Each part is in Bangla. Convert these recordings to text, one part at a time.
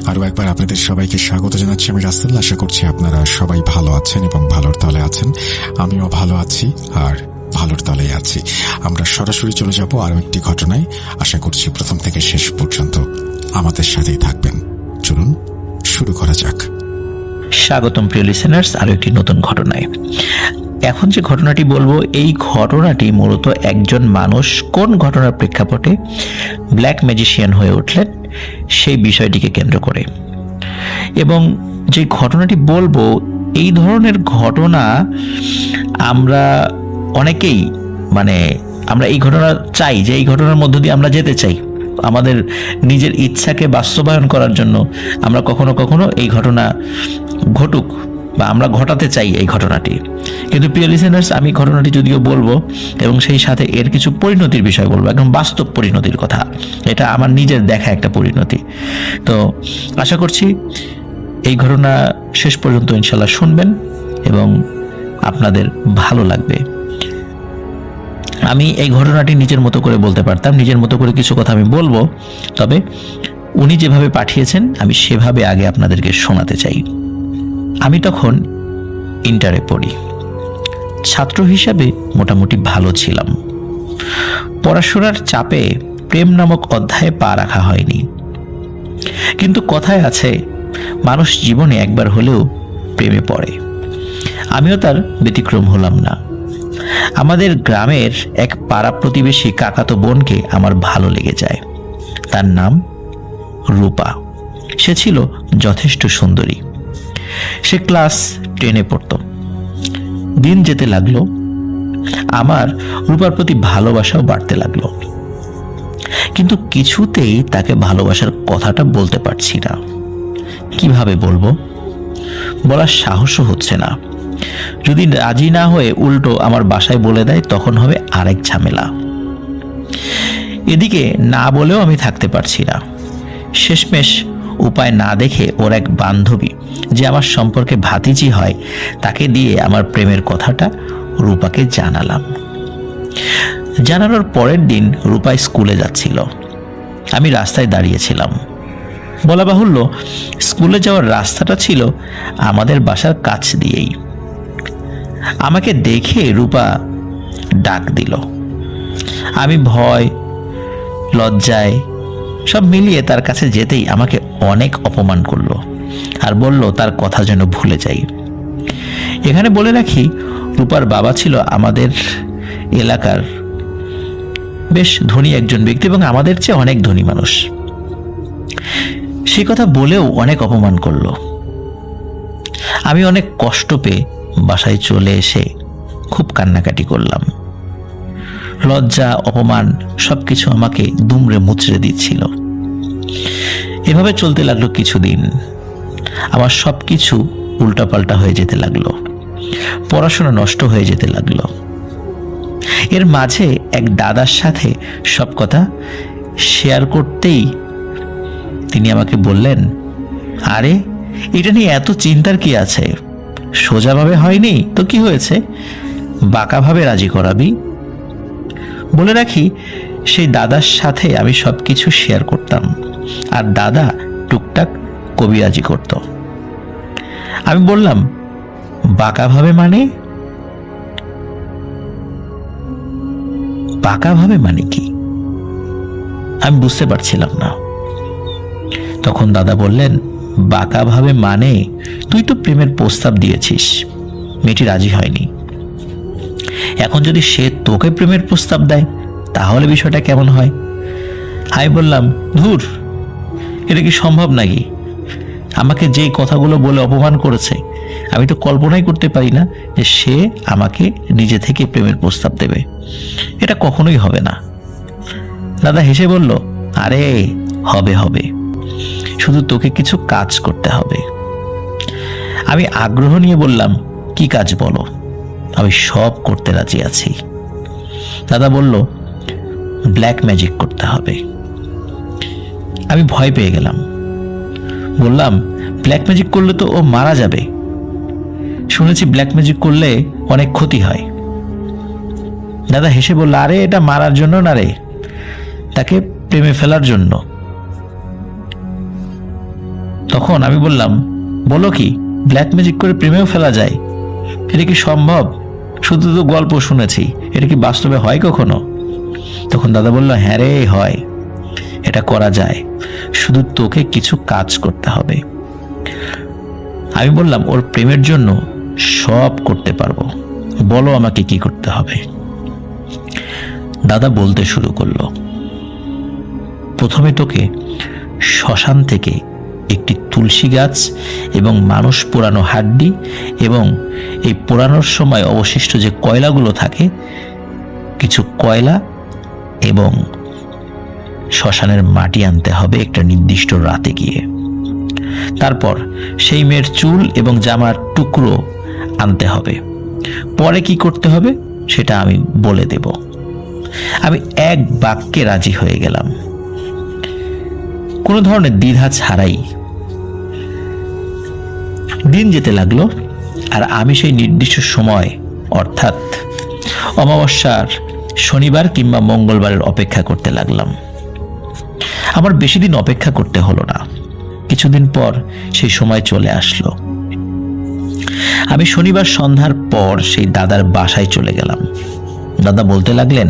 আরও একবার আপনাদের সবাইকে স্বাগত জানাচ্ছি। আমি রাসেল। আশা করছি আপনারা সবাই ভালো আছেন এবং ভালোর তলে আছেন। আমিও ভালো আছি আর ভালোর তলেই আছি। আমরা সরাসরি চলে যাব আরও একটি ঘটনায়। আশা করছি প্রথম থেকে শেষ পর্যন্ত আমাদের সাথেই থাকবেন। চলুন শুরু করা যাক। স্বাগতম প্রিয় লিসেনার্স আরো একটি নতুন ঘটনায়। এখন যে ঘটনাটি বলবো, এই ঘটনাটি মূলত একজন মানুষ কোন ঘটনার প্রেক্ষাপটে ব্ল্যাক ম্যাজিশিয়ান হয়ে উঠলেন সেই বিষয়টিকে কেন্দ্র করে। এবং যে ঘটনাটি বলবো, এই ধরনের ঘটনা আমরা অনেকেই আমরা এই ঘটনা চাই, যে এই ঘটনার মধ্য দিয়ে আমরা যেতে চাই। আমাদের নিজের ইচ্ছাকে বাস্তবায়ন করার জন্য আমরা কখনো কখনো এই ঘটনা ঘটুক বা আমরা ঘটাতে চাই এই ঘটনাটি। কিন্তু প্রিয় লিসেনার্স, আমি ঘটনাটি যদিও বলবো এবং সেই সাথে এর কিছু পরিণতির বিষয় বলবো, একদম বাস্তব পরিণতির কথা। এটা আমার নিজের দেখা একটা পরিণতি। তো আশা করছি এই ঘটনা শেষ পর্যন্ত ইনশাল্লাহ শুনবেন এবং আপনাদের ভালো লাগবে। আমি এই ঘটনাটি নিজের মতো করে বলতে পারতাম, নিজের মতো করে কিছু কথা আমি বলবো, তবে উনি যেভাবে পাঠিয়েছেন আমি সেভাবে আগে আপনাদেরকে শোনাতে চাই। আমি তখন ইন্টারে পড়ি। ছাত্র হিসাবে মোটামুটি ভালো ছিলাম। পড়াশোনার চাপে প্রেম নামক অধ্যায়ে পা রাখা হয়নি। কিন্তু কথায় আছে, মানুষ জীবনে একবার হলেও প্রেমে পড়ে। আমিও তার ব্যতিক্রম হলাম না। আমাদের গ্রামের এক পাড়া প্রতিবেশী কাকাতো বোনকে আমার ভালো লেগে যায়। তার নাম রূপা। সে ছিল যথেষ্ট সুন্দরী। সে ক্লাস 10-এ পড়ত। দিন যেতে লাগলো, আমার রূপার প্রতি ভালোবাসাও বাড়তে লাগলো। কিন্তু কিছুতেই তাকে ভালোবাসার কথাটা বলতে পারছি না। কিভাবে বলবো, বলার সাহসও হচ্ছে না। যদি রাজি না হয়ে উল্টো আমার বাসায় বলে দেয়, তখন হবে আরেক ঝামেলা। এদিকে না বলেও আমি থাকতে পারছি না। শেষমেশ উপায় না দেখে ওর এক বান্ধবী, যে আমার সম্পর্কে ভাতিজি হয়, তাকে দিয়ে আমার প্রেমের কথাটা রূপাকে জানালাম। জানানোর পরের দিন রূপা স্কুলে যাচ্ছিল। আমি রাস্তায় দাঁড়িয়েছিলাম। বলা বাহুল্য, স্কুলে যাওয়ার রাস্তাটা ছিল আমাদের বাসার কাছ দিয়েই। আমাকে দেখে রূপা ডাক দিল। আমি ভয়, লজ্জায় সব মিলিয়ে তার কাছে যেতেই আমাকে অনেক অপমান করলো আর বলল তার কথা যেন ভুলে যাই। এখানে বলে রাখি, রূপার বাবা ছিল আমাদের এলাকার বেশ ধনী একজন ব্যক্তি এবং আমাদের চেয়ে অনেক ধনী মানুষ। সেই কথা বলেও অনেক অপমান করলো। আমি অনেক কষ্ট পেয়ে বাসায় চলে এসে খুব কান্নাকাটি করলাম। লজ্জা, অপমান সবকিছু আমাকে দুমড়ে মুচড়ে দিচ্ছিল। এভাবে চলতে লাগলো কিছুদিন। আমার সবকিছু উল্টাপাল্টা হয়ে যেতে লাগলো। পড়াশোনা নষ্ট হয়ে যেতে লাগলো। এর মাঝে এক দাদার সাথে সব কথা শেয়ার করতেই তিনি আমাকে বললেন, আরে এটা নিয়ে এত চিন্তার কি আছে? সোজাভাবে হয়নি তো কি হয়েছে, বাঁকাভাবে রাজি করাবি। বলে রাখি, সেই দাদার সাথে আমি সবকিছু শেয়ার করতাম আর দাদা টুকটাক কবিরাজি করত। আমি বললাম, বাঁকাভাবে মানে? বাঁকাভাবে মানে কি আমি বুঝতে পারছিলাম না। তখন দাদা বললেন, বাঁকাভাবে মানে তুই তো প্রেমের প্রস্তাব দিয়েছিস, মেয়েটি রাজি হয়নি। এখন যদি সে তোকে প্রেমের প্রস্তাব দেয়, তাহলে বিষয়টা কেমন হয়? আমি বললাম, ধুর, এটা কি সম্ভব নাকি? আমাকে যেই কথাগুলো বলে অপমান করেছে, আমি তো কল্পনাই করতে পারি না যে সে আমাকে নিজে থেকে প্রেমের প্রস্তাব দেবে। এটা কখনোই হবে না। দাদা হেসে বলল, আরে হবে হবে, শুধু তোকে কিছু কাজ করতে হবে। আমি আগ্রহ নিয়ে বললাম, কি কাজ বলো, আমি সব করতে রাজি আছি। দাদা বলল, ব্ল্যাক ম্যাজিক করতে হবে। আমি ভয় পেয়ে গেলাম। বললাম, ব্ল্যাক ম্যাজিক করলে তো ও মারা যাবে। শুনেছি ব্ল্যাক ম্যাজিক করলে অনেক ক্ষতি হয়। দাদা হেসে বলল, আরে এটা মারার জন্য না রে, তাকে প্রেমে ফেলার জন্য। তখন আমি বললাম, বলো কি, ব্ল্যাক ম্যাজিক করে প্রেমেও ফেলা যায়? এটা কি সম্ভব? শুধু তো গল্প শুনেছি, এটা কি বাস্তবে হয় কখনো? তখন দাদা বলল, হ্যাঁ রে, হয়, এটা করা যায়, শুধু তোকে কিছু কাজ করতে হবে। আমি বললাম, ওর প্রেমের জন্য সব করতে পারবো, বলো আমাকে কি করতে হবে। দাদা বলতে শুরু করলো, প্রথমে তোকে শ্মশান থেকে একটি তুলসী গাছ এবং মানুষ পোড়ানো হাড্ডি এবং এই পোড়ানোর সময় অবশিষ্ট যে কয়লাগুলো থাকে, কিছু কয়লা এবং শ্মশানের মাটি আনতে হবে একটা নির্দিষ্ট রাতে গিয়ে। তারপর সেই মেয়ের চুল এবং জামার টুকরো আনতে হবে। পরে কি করতে হবে সেটা আমি বলে দেব। আমি এক বাক্যে রাজি হয়ে গেলাম, কোনো ধরনের দ্বিধা ছাড়াই। দিন যেতে লাগলো আর আমি সেই নির্দিষ্ট সময় অর্থাৎ অমাবস্যার শনিবার কিংবা মঙ্গলবারের অপেক্ষা করতে লাগলাম। আমার বেশি দিন অপেক্ষা করতে হলো না, কিছুদিন পর সেই সময় চলে আসলো। আমি শনিবার সন্ধ্যার পর সেই দাদার বাসায় চলে গেলাম। দাদা বলতে লাগলেন,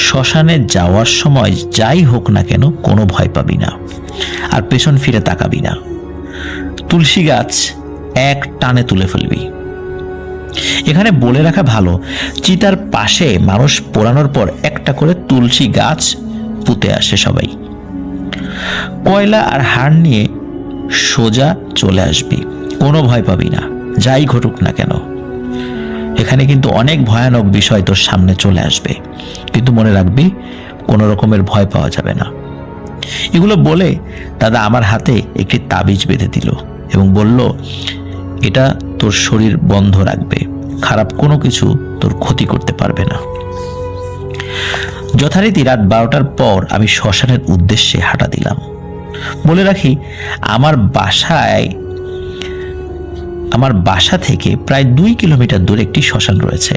শ্মশানে যাওয়ার সময় যাই হোক না কেন কোনো ভয় পাবি না, আর পেছন ফিরে তাকাবি না। তুলসী গাছ এক টানে তুলে ফেলবি। এখানে বলে রাখা ভালো, চিতার পাশে মানুষ পোড়ানোর পর একটা করে তুলসী গাছ পুঁতে আসে সবাই। কয়লা আর হাড় নিয়ে সোজা চলে আসবি, কোনো ভয় পাবি না, যাই ঘটুক না কেন। এখানে কিন্তু অনেক ভয়ানক বিষয় তোর সামনে চলে আসবে, কিন্তু মনে রাখবি কোনো রকমের ভয় পাওয়া যাবে না। এগুলো বলে দাদা আমার হাতে একটি তাবিজ বেঁধে দিল এবং বলল, এটা তোর শরীর বন্ধ রাখবে, খারাপ কোনো কিছু তোর ক্ষতি করতে পারবে না। যথারীতি রাত 12টার পর আমি শ্মশানের উদ্দেশ্যে হাঁটা দিলাম। বলে রাখি, আমার বাসা থেকে প্রায় 2 কিলোমিটার দূরে একটি শ্মশান রয়েছে।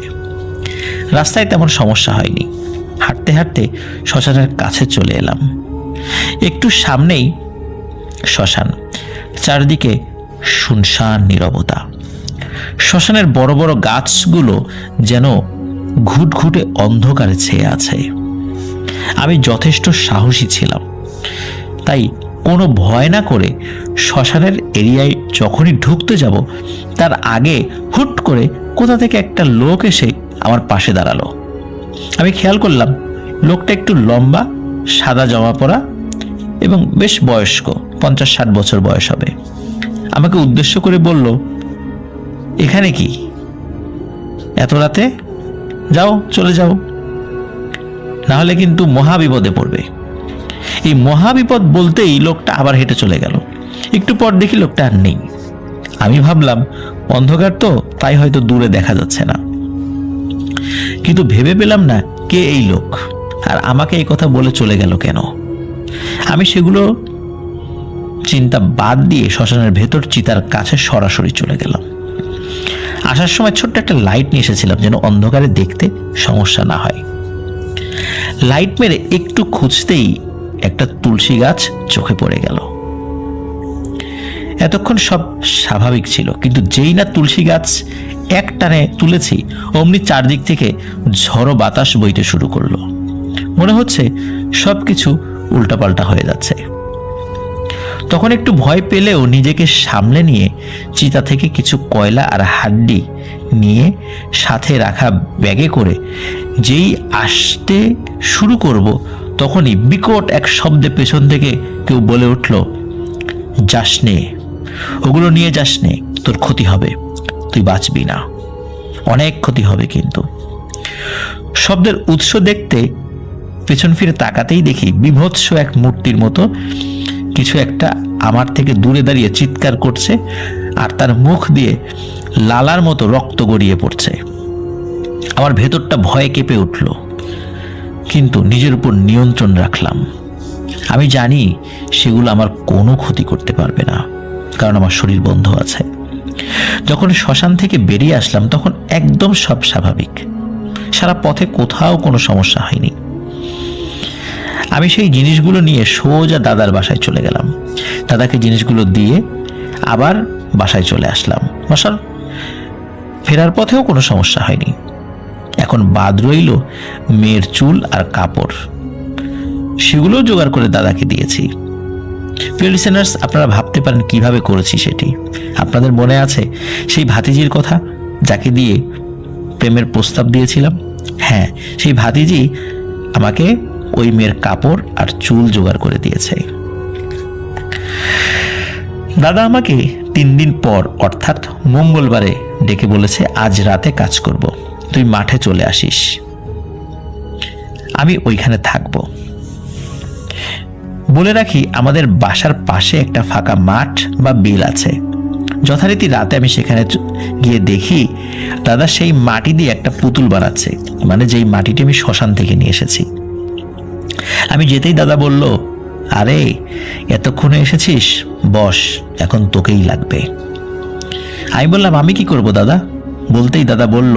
রাস্তায় তেমন সমস্যা হয়নি। হাঁটতে হাঁটতে শ্মশানের কাছে চলে এলাম। একটু সামনেই শ্মশান, চারদিকে শুনশান নীরবতা। শ্মশানের বড় বড় গাছগুলো যেন ঘুটঘুটে অন্ধকারে ছেয়ে আছে। আমি যথেষ্ট সাহসী ছিলাম, তাই কোনো ভয় না করে শ্মশানের এরিয়ায় যখনই ঢুকতে যাব তার আগে হুট করে কোথা থেকে একটা লোক এসে আমার পাশে দাঁড়ালো। আমি খেয়াল করলাম লোকটা একটু লম্বা, সাদা জামা পরা এবং বেশ বয়স্ক, 50-60 বছর বয়স হবে। আমাকে উদ্দেশ্য করে বলল, এখানে কি এত রাতে? যাও, চলে যাও, না হলে কিন্তু মহাবিপদে পড়বে। এই মহাবিপদ বলতেই লোকটা আবার হেঁটে চলে গেল। একটু পর দেখি লোকটা আর নেই। আমি ভাবলাম অন্ধকার তো, তাই হয়তো দূরে দেখা যাচ্ছে না, কিন্তু ভেবে পেলাম না কে এই লোক আর আমাকে এই কথা বলে চলে গেল কেন। আমি সেগুলো চিন্তা বাদ দিয়ে শ্মশানের ভেতর চিতার কাছে সরাসরি চলে গেলাম। আসার সময় ছোট্ট একটা লাইট নিয়ে এসেছিলাম যেন অন্ধকারে দেখতে সমস্যা না হয়। লাইট মেরে একটু খুঁজতেই একটা তুলসী গাছ চোখে পড়ে গেল। এতক্ষণ সব স্বাভাবিক ছিল, কিন্তু যেই না তুলসী গাছ এক টানে তুলেছি অমনি চারদিক থেকে ঝড়ো বাতাস বইতে শুরু করলো। মনে হচ্ছে সবকিছু উল্টাপাল্টা হয়ে যাচ্ছে। তখন একটু ভয় পেলেও নিজেকে সামলে নিয়ে চিতা থেকে কিছু কয়লা আর হাড্ডি নিয়ে সাথে রাখা ব্যাগে করে যেই আসতে শুরু করব তখনই বিকট এক শব্দে পেছন থেকে কেউ বলে উঠল, যাস নে, ওগুলো নিয়ে যাস নে, তোর ক্ষতি হবে, তুই বাঁচবি না, অনেক ক্ষতি হবে। কিন্তু শব্দের উৎস দেখতে পেছন ফিরে তাকাতেই দেখি বিভৎস এক মূর্তির মতো কিছু একটা আমার থেকে দূরে দাঁড়িয়ে চিৎকার করছে আর তার মুখ দিয়ে লালার মতো রক্ত গড়িয়ে পড়ছে। আমার ভেতরটা ভয়ে কেঁপে উঠল, কিন্তু নিজের উপর নিয়ন্ত্রণ রাখলাম। আমি জানি সেগুলো আমার কোনো ক্ষতি করতে পারবে না, কারণ আমার শরীর বন্ধ আছে। যখন শ্মশান থেকে বেরিয়ে আসলাম তখন একদম সব স্বাভাবিক, সারা পথে কোথাও কোনো সমস্যা হয়নি। আমি সেই জিনিসগুলো নিয়ে সোজা দাদার বাসায় চলে গেলাম। দাদাকে জিনিসগুলো দিয়ে আবার বাসায় চলে আসলাম। বাসার ফেরার পথেও কোনো সমস্যা হয়নি। এখন বাদ রইল মেয়ের চুল আর কাপড়, সেগুলো জোগাড় করে দাদাকে দিয়েছি। প্রিয় লিসেনার্স, আপনারা ভাবতে পারেন কিভাবে করেছি সেটি। আপনাদের মনে আছে সেই ভাতিজির কথা, যাকে দিয়ে প্রেমের প্রস্তাব দিয়েছিলাম? হ্যাঁ, সেই ভাতিজি আমাকে ওই মেয়ের কাপড় আর চুল জোগাড় করে দিয়েছে। দাদা আমাকে 3 দিন পর অর্থাৎ মঙ্গলবারে ডেকে বলেছে, আজ রাতে কাজ করব, তুই মাঠে চলে আসিস, আমি ওইখানে থাকবো। বলে রাখি, আমাদের বাসার পাশে একটা ফাঁকা মাঠ বা বিল আছে। যথারীতি রাতে আমি সেখানে গিয়ে দেখি দাদা সেই মাটি দিয়ে একটা পুতুল বানাচ্ছে, মানে যেই মাটিটি আমি শ্মশান থেকে নিয়ে এসেছি। আমি যেতেই দাদা বলল, আরে এতক্ষণে এসেছিস, বস, এখন তোকেই লাগবে। আমি বললাম, আমি কি করব দাদা? বলতেই দাদা বলল,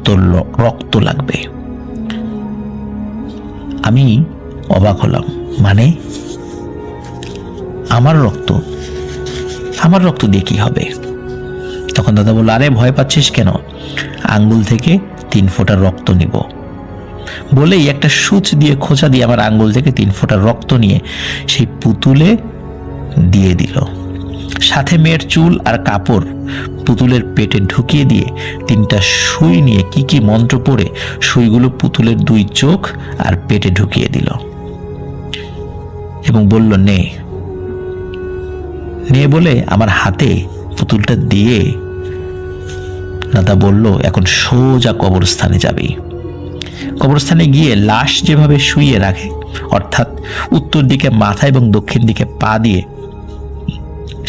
তোর রক্ত লাগবে। আমি অবাক হলাম, মানে আমার রক্ত? আমার রক্ত দিয়ে কি হবে? তখন দাদা বলল, আরে ভয় পাচ্ছিস কেন, আঙ্গুল থেকে 3 ফোঁটা রক্ত নিব। বলেই একটা সূচ দিয়ে খোঁচা দিয়ে আমার আঙ্গুল থেকে 3 ফোঁটা রক্ত নিয়ে সেই পুতুলে দিয়ে দিল। সাথে মেয়ের চুল আর কাপড় পুতুলের পেটে ঢুকিয়ে দিয়ে 3টা সুই নিয়ে কি কি মন্ত্র পড়ে সুইগুলো পুতুলের 2 চোখ আর পেটে ঢুকিয়ে দিল এবং বলল, নে নে বলে আমার হাতে পুতুলটা দিয়ে দাদা বলল, এখন সোজা কবরস্থানে যাবি। কবরস্থানে গিয়ে লাশ যেভাবে শুইয়ে রাখে, অর্থাৎ উত্তর দিকে মাথা এবং দক্ষিণ দিকে পা দিয়ে,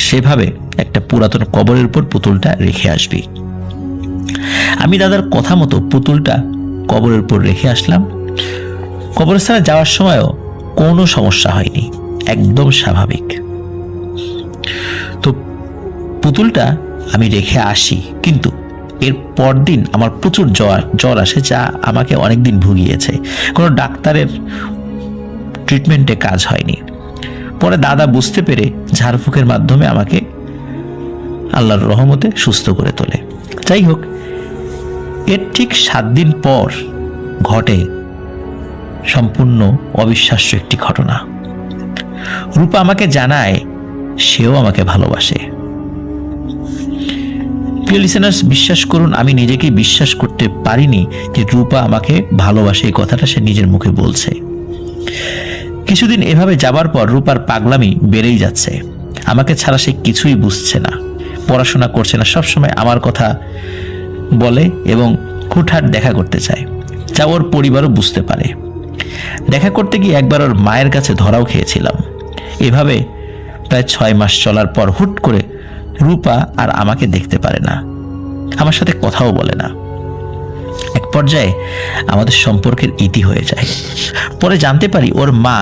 সেভাবে একটা পুরাতন কবরের উপর পুতুলটা রেখে আসবি। আমি দাদার কথা মতো পুতুলটা কবরের উপর রেখে আসলাম। কবরস্থানে যাওয়ার সময়ও কোনো সমস্যা হয়নি, একদম স্বাভাবিক। তো পুতুলটা আমি রেখে আসি, কিন্তু এর পরদিন আমার প্রচুর জ্বর আসে, যা আমাকে অনেকদিন ভুগিয়েছে। কোনো ডাক্তারের ট্রিটমেন্টে কাজ হয়নি। পরে দাদা বুঝতে পেরে ঝাড়ফুঁকের মাধ্যমে আমাকে আল্লাহর রহমতে সুস্থ করে তোলে। যাই হোক, এর ঠিক 7 দিন পর ঘটে সম্পূর্ণ অবিশ্বাস্য একটি ঘটনা। রূপা আমাকে জানায় সেও আমাকে ভালোবাসে। প্রিয় লিসেনার্স, বিশ্বাস করুন, আমি নিজেকে বিশ্বাস করতে পারিনি যে রূপা আমাকে ভালোবাসে, এই কথাটা সে নিজের মুখে বলছে। কিছুদিন এভাবে যাবার পর রূপার পাগলামি বেড়েই যাচ্ছে। আমাকে ছাড়া সে কিছুই বুঝছে না, পড়াশোনা করছে না, সবসময় আমার কথা বলে এবং হুটহাট দেখা করতে চায়, যা ওর পরিবারও বুঝতে পারে। দেখা করতে গিয়ে একবার ওর মায়ের কাছে ধরাও খেয়েছিলাম। এভাবে প্রায় 6 মাস চলার পর হুট করে রূপা আর আমাকে দেখতে পারে না, আমার সাথে কথাও বলে না। এক পর্যায়ে আমাদের সম্পর্কের ইতি হয়ে যায়। পরে জানতে পারি ওর মা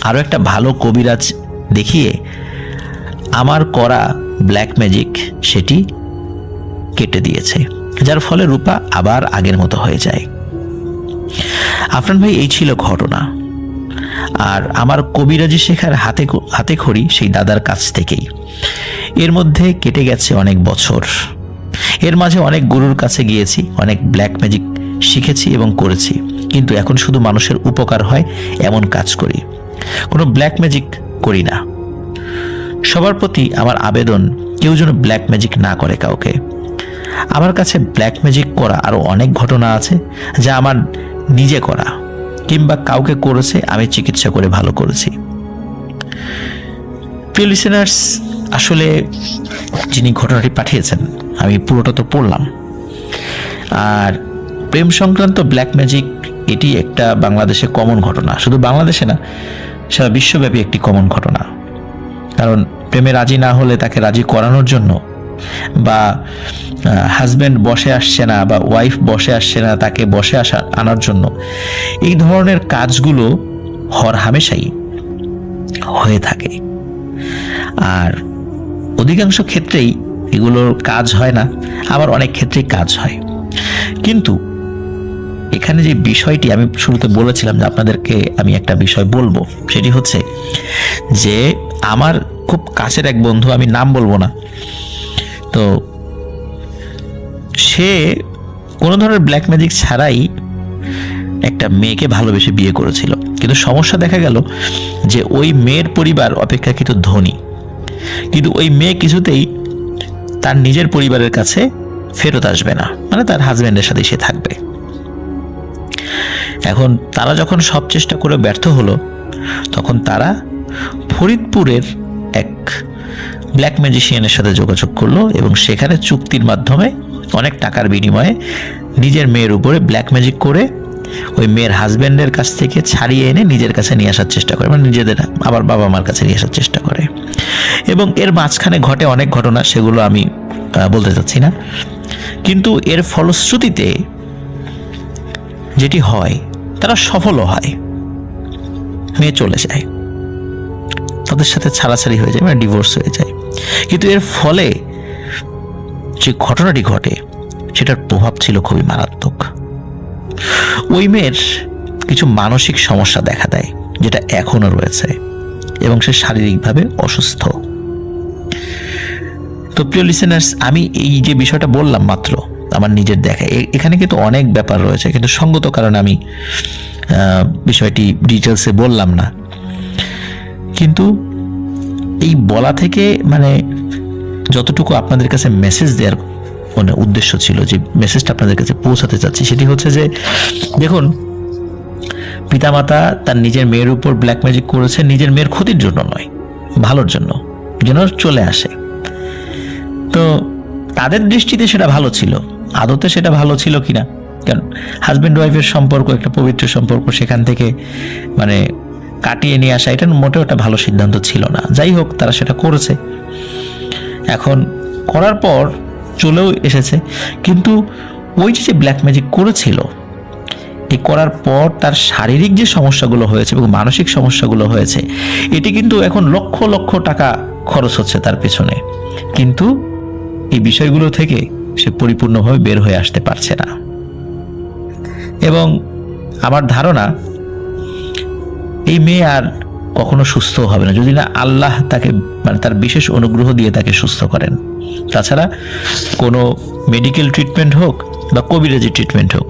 আরো একটা ভালো কবিরাজ দেখিয়ে আমার করা ব্ল্যাক ম্যাজিক সেটি কেটে দিয়েছে, যার ফলে রূপা আবার আগের মতো হয়ে যায়। আফরান ভাই, এই ছিল ঘটনা। আর আমার কবিরাজি শেখার হাতে খড়ি সেই দাদার কাছ থেকেই। এর মধ্যে কেটে গেছে অনেক বছর। এর মাঝে অনেক গুরুর কাছে গিয়েছি, অনেক ব্ল্যাক ম্যাজিক শিখেছি এবং করেছি, কিন্তু এখন শুধু মানুষের উপকার হয় এমন কাজ করি, কোনো ব্ল্যাক ম্যাজিক করি না। সবার প্রতি আমার আবেদন, কেউ যেন ব্ল্যাক ম্যাজিক না করে কাউকে। আমার কাছে ব্ল্যাক ম্যাজিক করা আরো অনেক ঘটনা আছে, যা আমার নিজে করা কিংবা কাউকে করেছে, আমি চিকিৎসা করে ভালো করেছি। প্রিয় লিসেনার্স, আসলে যিনি ঘটনাটি পাঠিয়েছেন আমি পুরোটা তো পড়লাম। আর প্রেম সংক্রান্ত ব্ল্যাক ম্যাজিক এটি একটা বাংলাদেশে কমন ঘটনা, শুধু বাংলাদেশে না, সারা বিশ্বব্যাপী একটি কমন ঘটনা। কারণ প্রেমে রাজি না হলে তাকে রাজি করানোর জন্য, বা হাজব্যান্ড বসে আসছে না বা ওয়াইফ বসে আসছে না, তাকে বসে আনার জন্য এই ধরনের কাজগুলো হরহামেশাই হয়ে থাকে। আর অধিকাংশ ক্ষেত্রেই এগুলোর কাজ হয় না, আবার অনেক ক্ষেত্রেই কাজ হয়। কিন্তু এখানে যে বিষয়টি আমি শুরুতে বলেছিলাম যে আপনাদেরকে আমি একটা বিষয় বলবো, সেটি হচ্ছে যে আমার খুব কাছের এক বন্ধু, আমি নাম বলবো না, তো সে কোনো ধরনের ব্ল্যাক ম্যাজিক ছাড়াই একটা মেয়েকে ভালোবেসে বিয়ে করেছিল। কিন্তু সমস্যা দেখা গেল যে ওই মেয়ের পরিবার অপেক্ষাকৃত ধনী, কিন্তু ওই মেয়ে কিছুতেই তার নিজের পরিবারের কাছে ফেরত আসবে না, মানে তার হাজবেন্ডের সাথে সে থাকবে। এখন তারা যখন সব চেষ্টা করে ব্যর্থ হলো, তখন তারা ফরিদপুরের এক ব্ল্যাক ম্যাজিশিয়ানের সাথে যোগাযোগ করলো এবং সেখানে চুক্তির মাধ্যমে অনেক টাকার বিনিময়ে নিজের মেয়ের উপরে ব্ল্যাক ম্যাজিক করে ওই মেয়ের হাজবেন্ডের কাছ থেকে ছাড়িয়ে এনে নিজের কাছে নিয়ে আসার চেষ্টা করে, মানে নিজেদের আবার বাবা মার কাছে নিয়ে আসার চেষ্টা করে। এবং এর মাঝখানে ঘটে অনেক ঘটনা, সেগুলো আমি বলতে চাচ্ছি না। কিন্তু এর ফলশ্রুতিতে যেটি হয়, তারা সফলও হয়, মেয়ে চলে যায়, তাদের সাথে ছাড়াছাড়ি হয়ে যায়, মানে ডিভোর্স হয়ে যায়। কিন্তু এর ফলে যে ঘটনাটি ঘটে সেটার প্রভাব ছিল খুবই মারাত্মক। ওই মেয়ের কিছু মানসিক সমস্যা দেখা দেয়, যেটা এখনো রয়েছে, এবং সে শারীরিকভাবে অসুস্থ। তো প্রিয় লিসেনার্স, আমি এই যে বিষয়টা বললাম মাত্র আমার নিজের দেখা, এখানে কিন্তু অনেক ব্যাপার রয়েছে, কিন্তু সঙ্গত কারণে আমি বিষয়টি ডিটেলসে বললাম না। কিন্তু এই বলা থেকে মানে যতটুকু আপনাদের কাছে মেসেজ দেওয়ার মানে উদ্দেশ্য ছিল, যে মেসেজটা আপনাদের কাছে পৌঁছাতে চাচ্ছি, সেটি হচ্ছে যে দেখুন, পিতামাতা তার নিজের মেয়ের উপর ব্ল্যাক ম্যাজিক করেছে নিজের মেয়ের ক্ষতির জন্য নয়, ভালোর জন্য, যেন চলে আসে। তো তাদের দৃষ্টিতে সেটা ভালো ছিল, আদতে সেটা ভালো ছিল কিনা, কারণ হাজব্যান্ড ওয়াইফের সম্পর্ক একটা পবিত্র সম্পর্ক, সেখান থেকে মানে কাটিয়ে নিয়ে আসা এটা মোটেও একটা ভালো সিদ্ধান্ত ছিল না। যাই হোক, তারা সেটা করেছে, এখন করার পর চলেও এসেছে। কিন্তু ওই যে ব্ল্যাক ম্যাজিক করেছিল, এই করার পর তার শারীরিক যে সমস্যাগুলো হয়েছে এবং মানসিক সমস্যাগুলো হয়েছে, এটি কিন্তু এখন লক্ষ লক্ষ টাকা খরচ হচ্ছে তার পেছনে, কিন্তু এই বিষয়গুলো থেকে সে পরিপূর্ণভাবে বের হয়ে আসতে পারছে না। এবং আমার ধারণা এই মেয়ে আর কখনো সুস্থ হবে না, যদি না আল্লাহ তাকে মানে তার বিশেষ অনুগ্রহ দিয়ে তাকে সুস্থ করেন। তাছাড়া কোনো মেডিকেল ট্রিটমেন্ট হোক বা কবিরাজি ট্রিটমেন্ট হোক,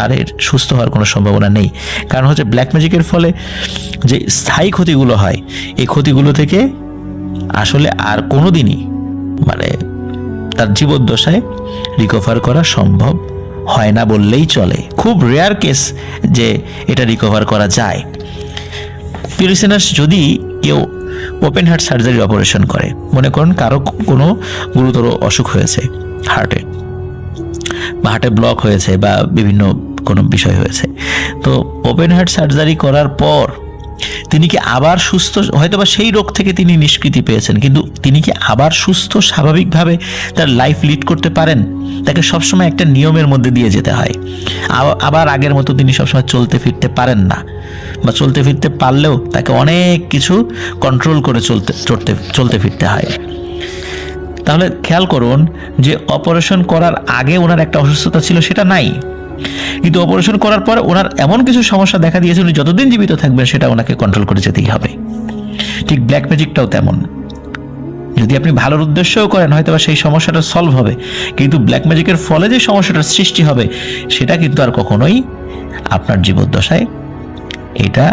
আর এর সুস্থ হওয়ার কোনো সম্ভাবনা নেই। কারণ হচ্ছে ব্ল্যাক ম্যাজিকের ফলে যে স্থায়ী ক্ষতিগুলো হয়, এই ক্ষতিগুলো থেকে আসলে আর কোনোদিনই মানে তার জীবদ্দশায় রিকভার করা সম্ভব হয় না বললেই চলে। খুব রেয়ার কেস যে এটা রিকভার করা যায়। লিসেনার্স, যদি কেউ ওপেন হার্ট সার্জারি অপারেশন করে, মনে করুন কারো কোনো গুরুতর অসুখ হয়েছে, হার্টে বা হার্টে ব্লক হয়েছে বা বিভিন্ন কোনো বিষয় হয়েছে, তো ওপেন হার্ট সার্জারি করার পর তিনি কি আবার সুস্থ, হয়তো বা সেই রোগ থেকে তিনি নিষ্কৃতি পেয়েছেন, কিন্তু তিনি কি আবার সুস্থ স্বাভাবিকভাবে তার লাইফ লিড করতে পারেন? তাকে সবসময় একটা নিয়মের মধ্যে দিয়ে যেতে হয়। আবার আগের মতো তিনি সবসময় চলতে ফিরতে পারেন না, বা চলতে ফিরতে পারলেও তাকে অনেক কিছু কন্ট্রোল করে চলতে ফিরতে হয়। তাহলে খেয়াল করুন যে অপারেশন করার আগে ওনার একটা অসুস্থতা ছিল, সেটা নাই, কিন্তু অপারেশন করার পর ওনার এমন কিছু সমস্যা দেখা দিয়েছে, উনি যতদিন জীবিত থাকবেন সেটা ওনাকে কন্ট্রোল করে যেতেই হবে। ঠিক ব্ল্যাক ম্যাজিকটাও তেমন, যদি আপনি ভালোর উদ্দেশ্যও করেন হয়তো বা সেই সমস্যাটা সলভ হবে, কিন্তু ব্ল্যাক ম্যাজিকের ফলে যে সমস্যাটার সৃষ্টি হবে সেটা কিন্তু আর কখনোই আপনার জীবদ্দশায় এটা